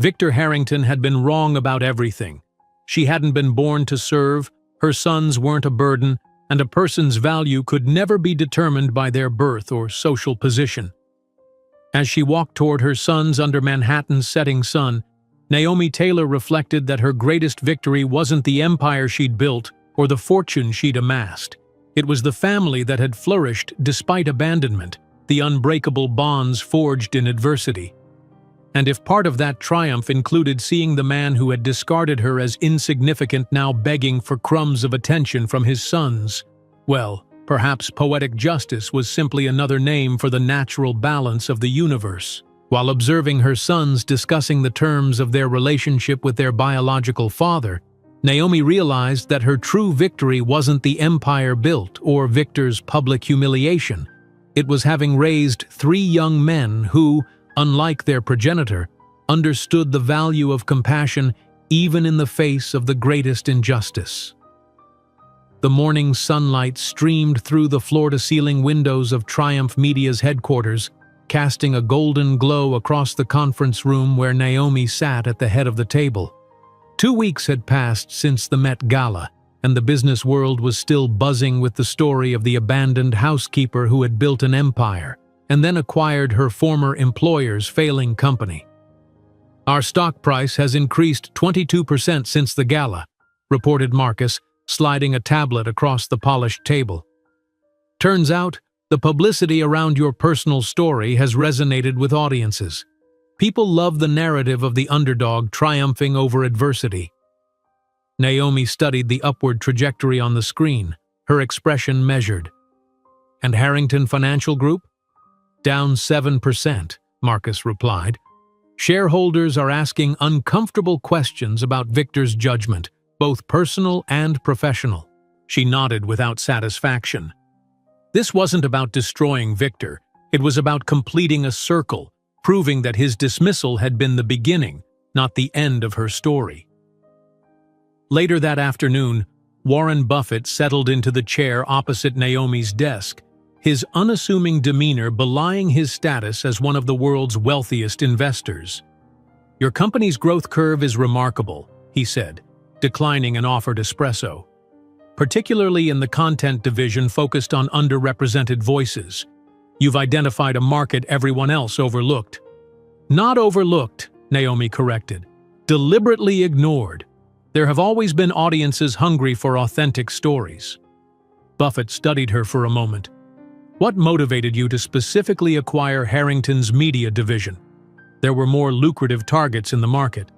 Victor Harrington had been wrong about everything. She hadn't been born to serve, her sons weren't a burden, and a person's value could never be determined by their birth or social position. As she walked toward her sons under Manhattan's setting sun, Naomi Taylor reflected that her greatest victory wasn't the empire she'd built or the fortune she'd amassed. It was the family that had flourished despite abandonment, the unbreakable bonds forged in adversity. And if part of that triumph included seeing the man who had discarded her as insignificant now begging for crumbs of attention from his sons, well, perhaps poetic justice was simply another name for the natural balance of the universe. While observing her sons discussing the terms of their relationship with their biological father, Naomi realized that her true victory wasn't the empire built or Victor's public humiliation. It was having raised 3 young men who, unlike their progenitor, understood the value of compassion even in the face of the greatest injustice. The morning sunlight streamed through the floor-to-ceiling windows of Triumph Media's headquarters, casting a golden glow across the conference room where Naomi sat at the head of the table. 2 weeks had passed since the Met Gala, and the business world was still buzzing with the story of the abandoned housekeeper who had built an empire and then acquired her former employer's failing company. Our stock price has increased 22% since the gala, reported Marcus, sliding a tablet across the polished table. Turns out, the publicity around your personal story has resonated with audiences. People love the narrative of the underdog triumphing over adversity. Naomi studied the upward trajectory on the screen, her expression measured. And Harrington Financial Group? Down 7%, Marcus replied. Shareholders are asking uncomfortable questions about Victor's judgment, both personal and professional. She nodded without satisfaction. This wasn't about destroying Victor, it was about completing a circle, proving that his dismissal had been the beginning, not the end of her story. Later that afternoon, Warren Buffett settled into the chair opposite Naomi's desk, his unassuming demeanor belying his status as one of the world's wealthiest investors. "Your company's growth curve is remarkable," he said, declining an offered espresso. "Particularly in the content division focused on underrepresented voices. You've identified a market everyone else overlooked." "Not overlooked," Naomi corrected. "Deliberately ignored. There have always been audiences hungry for authentic stories." Buffett studied her for a moment. "What motivated you to specifically acquire Harrington's media division? There were more lucrative targets in the market."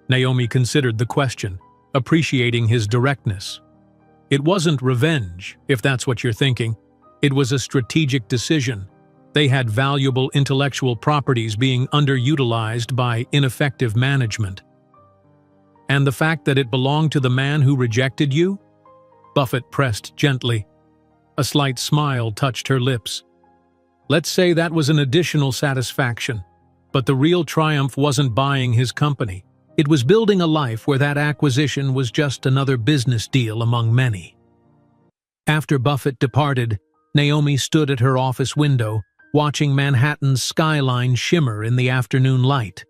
Naomi considered the question, appreciating his directness. "It wasn't revenge, if that's what you're thinking. It was a strategic decision. They had valuable intellectual properties being underutilized by ineffective management." "And the fact that it belonged to the man who rejected you?" Buffett pressed gently. A slight smile touched her lips. "Let's say that was an additional satisfaction. But the real triumph wasn't buying his company. It was building a life where that acquisition was just another business deal among many." After Buffett departed, Naomi stood at her office window, watching Manhattan's skyline shimmer in the afternoon light.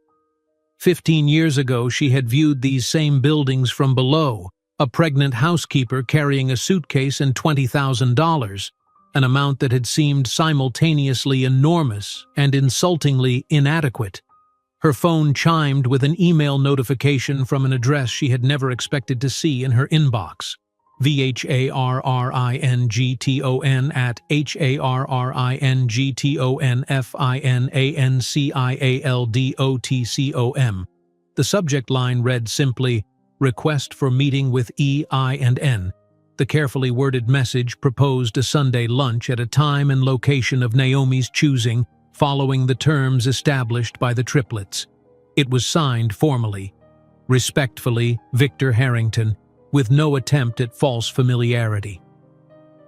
15 years ago, she had viewed these same buildings from below, a pregnant housekeeper carrying a suitcase and $20,000, an amount that had seemed simultaneously enormous and insultingly inadequate. Her phone chimed with an email notification from an address she had never expected to see in her inbox. VHARRINGTON@HARRINGTONFINANCIALDOTCOM. The subject line read simply, "Request for meeting with E.I.N." The carefully worded message proposed a Sunday lunch at a time and location of Naomi's choosing, following the terms established by the triplets. It was signed formally, "Respectfully, Victor Harrington," with no attempt at false familiarity.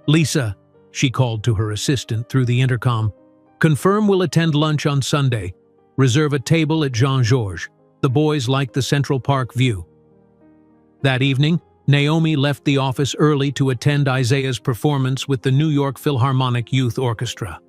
"Lisa," she called to her assistant through the intercom, "confirm we'll attend lunch on Sunday. Reserve a table at Jean-Georges. The boys like the Central Park view." That evening, Naomi left the office early to attend Isaiah's performance with the New York Philharmonic Youth Orchestra.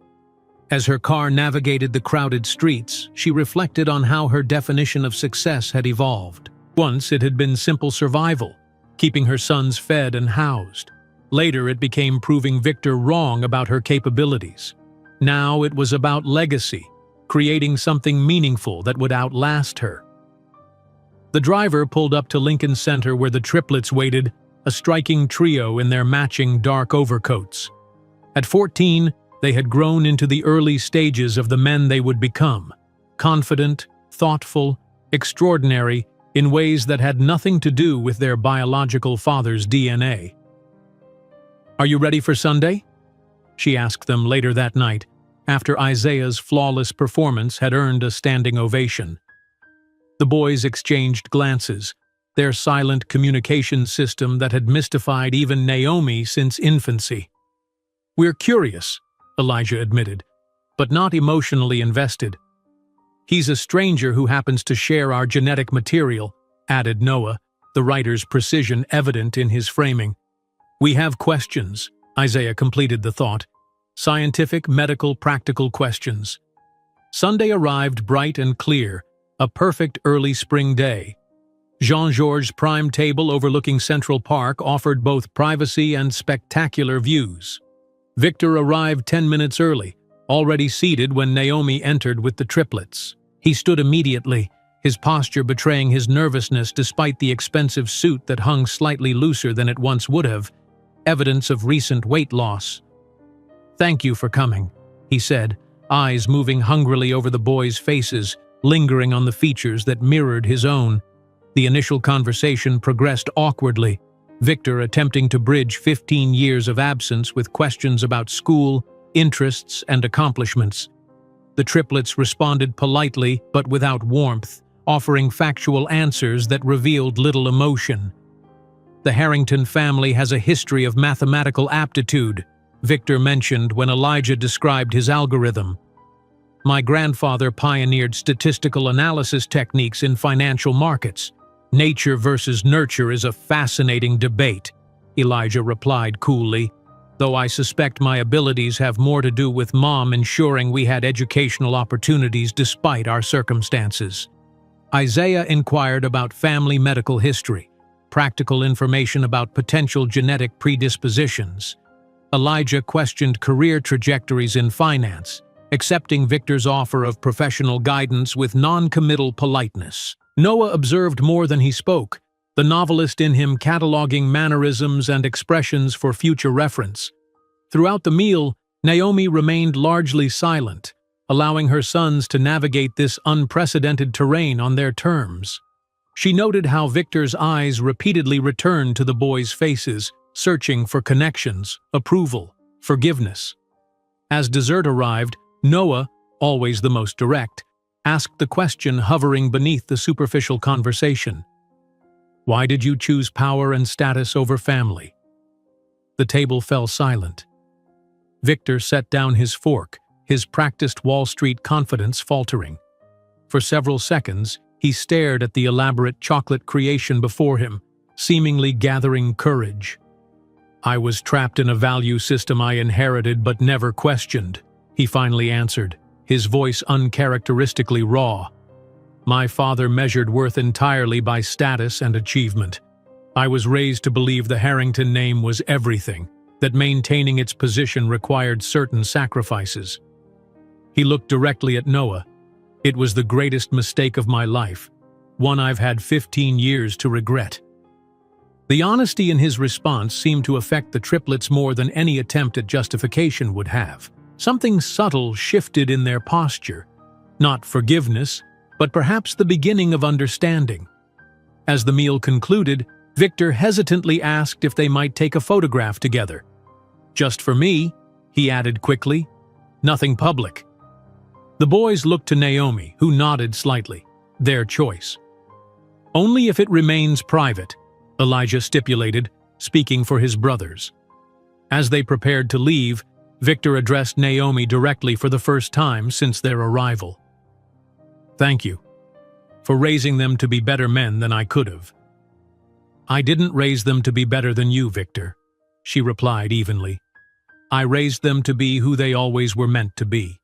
As her car navigated the crowded streets, she reflected on how her definition of success had evolved. Once it had been simple survival, keeping her sons fed and housed. Later it became proving Victor wrong about her capabilities. Now it was about legacy, creating something meaningful that would outlast her. The driver pulled up to Lincoln Center where the triplets waited, a striking trio in their matching dark overcoats. At 14, they had grown into the early stages of the men they would become, confident, thoughtful, extraordinary, in ways that had nothing to do with their biological father's DNA. "Are you ready for Sunday?" she asked them later that night, after Isaiah's flawless performance had earned a standing ovation. The boys exchanged glances, their silent communication system that had mystified even Naomi since infancy. "We're curious," Elijah admitted, "but not emotionally invested." "He's a stranger who happens to share our genetic material," added Noah, the writer's precision evident in his framing. "We have questions," Isaiah completed the thought. "Scientific, medical, practical questions." Sunday arrived bright and clear, a perfect early spring day. Jean-Georges' prime table overlooking Central Park offered both privacy and spectacular views. Victor arrived 10 minutes early, already seated when Naomi entered with the triplets. He stood immediately, his posture betraying his nervousness despite the expensive suit that hung slightly looser than it once would have, evidence of recent weight loss. "Thank you for coming," he said, eyes moving hungrily over the boys' faces, lingering on the features that mirrored his own. The initial conversation progressed awkwardly, Victor attempting to bridge 15 years of absence with questions about school, interests, and accomplishments. The triplets responded politely but without warmth, offering factual answers that revealed little emotion. "The Harrington family has a history of mathematical aptitude," Victor mentioned when Elijah described his algorithm. "My grandfather pioneered statistical analysis techniques in financial markets. Nature versus nurture is a fascinating debate, Elijah replied coolly, though I suspect my abilities have more to do with Mom ensuring we had educational opportunities despite our circumstances. Isaiah inquired about family medical history, practical information about potential genetic predispositions. Elijah questioned career trajectories in finance, accepting Victor's offer of professional guidance with non-committal politeness. Noah observed more than he spoke, the novelist in him cataloging mannerisms and expressions for future reference. Throughout the meal, Naomi remained largely silent, allowing her sons to navigate this unprecedented terrain on their terms. She noted how Victor's eyes repeatedly returned to the boys' faces, searching for connections, approval, forgiveness. As dessert arrived, Noah, always the most direct, asked the question hovering beneath the superficial conversation. Why did you choose power and status over family? The table fell silent. Victor set down his fork, his practiced Wall Street confidence faltering. For several seconds, he stared at the elaborate chocolate creation before him, seemingly gathering courage. I was trapped in a value system I inherited but never questioned, he finally answered, his voice uncharacteristically raw. My father measured worth entirely by status and achievement. I was raised to believe the Harrington name was everything, that maintaining its position required certain sacrifices. He looked directly at Noah. It was the greatest mistake of my life, one I've had 15 years to regret. The honesty in his response seemed to affect the triplets more than any attempt at justification would have. Something subtle shifted in their posture. Not forgiveness, but perhaps the beginning of understanding. As the meal concluded, Victor hesitantly asked if they might take a photograph together. Just for me, he added quickly. Nothing public. The boys looked to Naomi, who nodded slightly. Their choice. Only if it remains private, Elijah stipulated, speaking for his brothers. As they prepared to leave, Victor addressed Naomi directly for the first time since their arrival. Thank you for raising them to be better men than I could have. I didn't raise them to be better than you, Victor, she replied evenly. I raised them to be who they always were meant to be.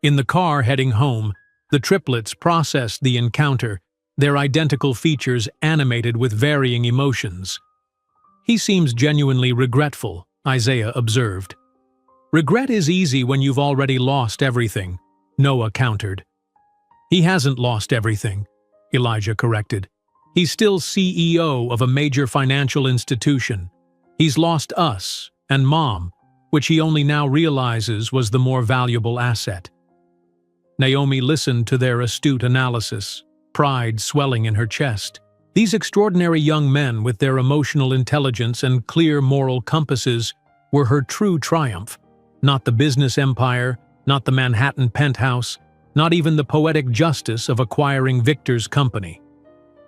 In the car heading home, the triplets processed the encounter, their identical features animated with varying emotions. He seems genuinely regretful, Isaiah observed. Regret is easy when you've already lost everything, Noah countered. He hasn't lost everything, Elijah corrected. He's still CEO of a major financial institution. He's lost us and Mom, which he only now realizes was the more valuable asset. Naomi listened to their astute analysis, pride swelling in her chest. These extraordinary young men with their emotional intelligence and clear moral compasses were her true triumph, not the business empire, not the Manhattan penthouse, not even the poetic justice of acquiring Victor's company.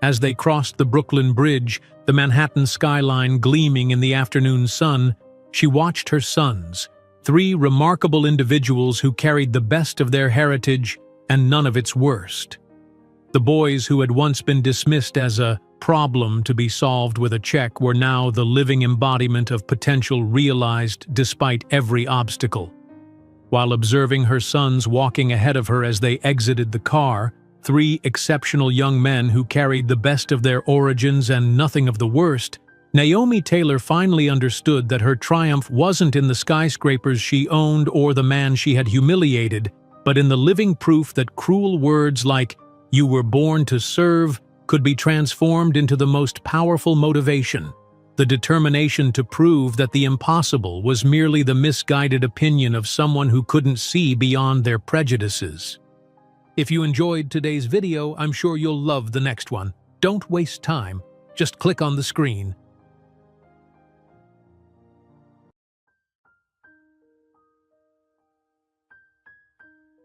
As they crossed the Brooklyn Bridge, the Manhattan skyline gleaming in the afternoon sun, she watched her sons, three remarkable individuals who carried the best of their heritage and none of its worst. The boys who had once been dismissed as a problem to be solved with a check were now the living embodiment of potential realized despite every obstacle. While observing her sons walking ahead of her as they exited the car, three exceptional young men who carried the best of their origins and nothing of the worst, Naomi Taylor finally understood that her triumph wasn't in the skyscrapers she owned or the man she had humiliated, but in the living proof that cruel words like, "You were born to serve," could be transformed into the most powerful motivation, the determination to prove that the impossible was merely the misguided opinion of someone who couldn't see beyond their prejudices. If you enjoyed today's video, I'm sure you'll love the next one. Don't waste time. Just click on the screen.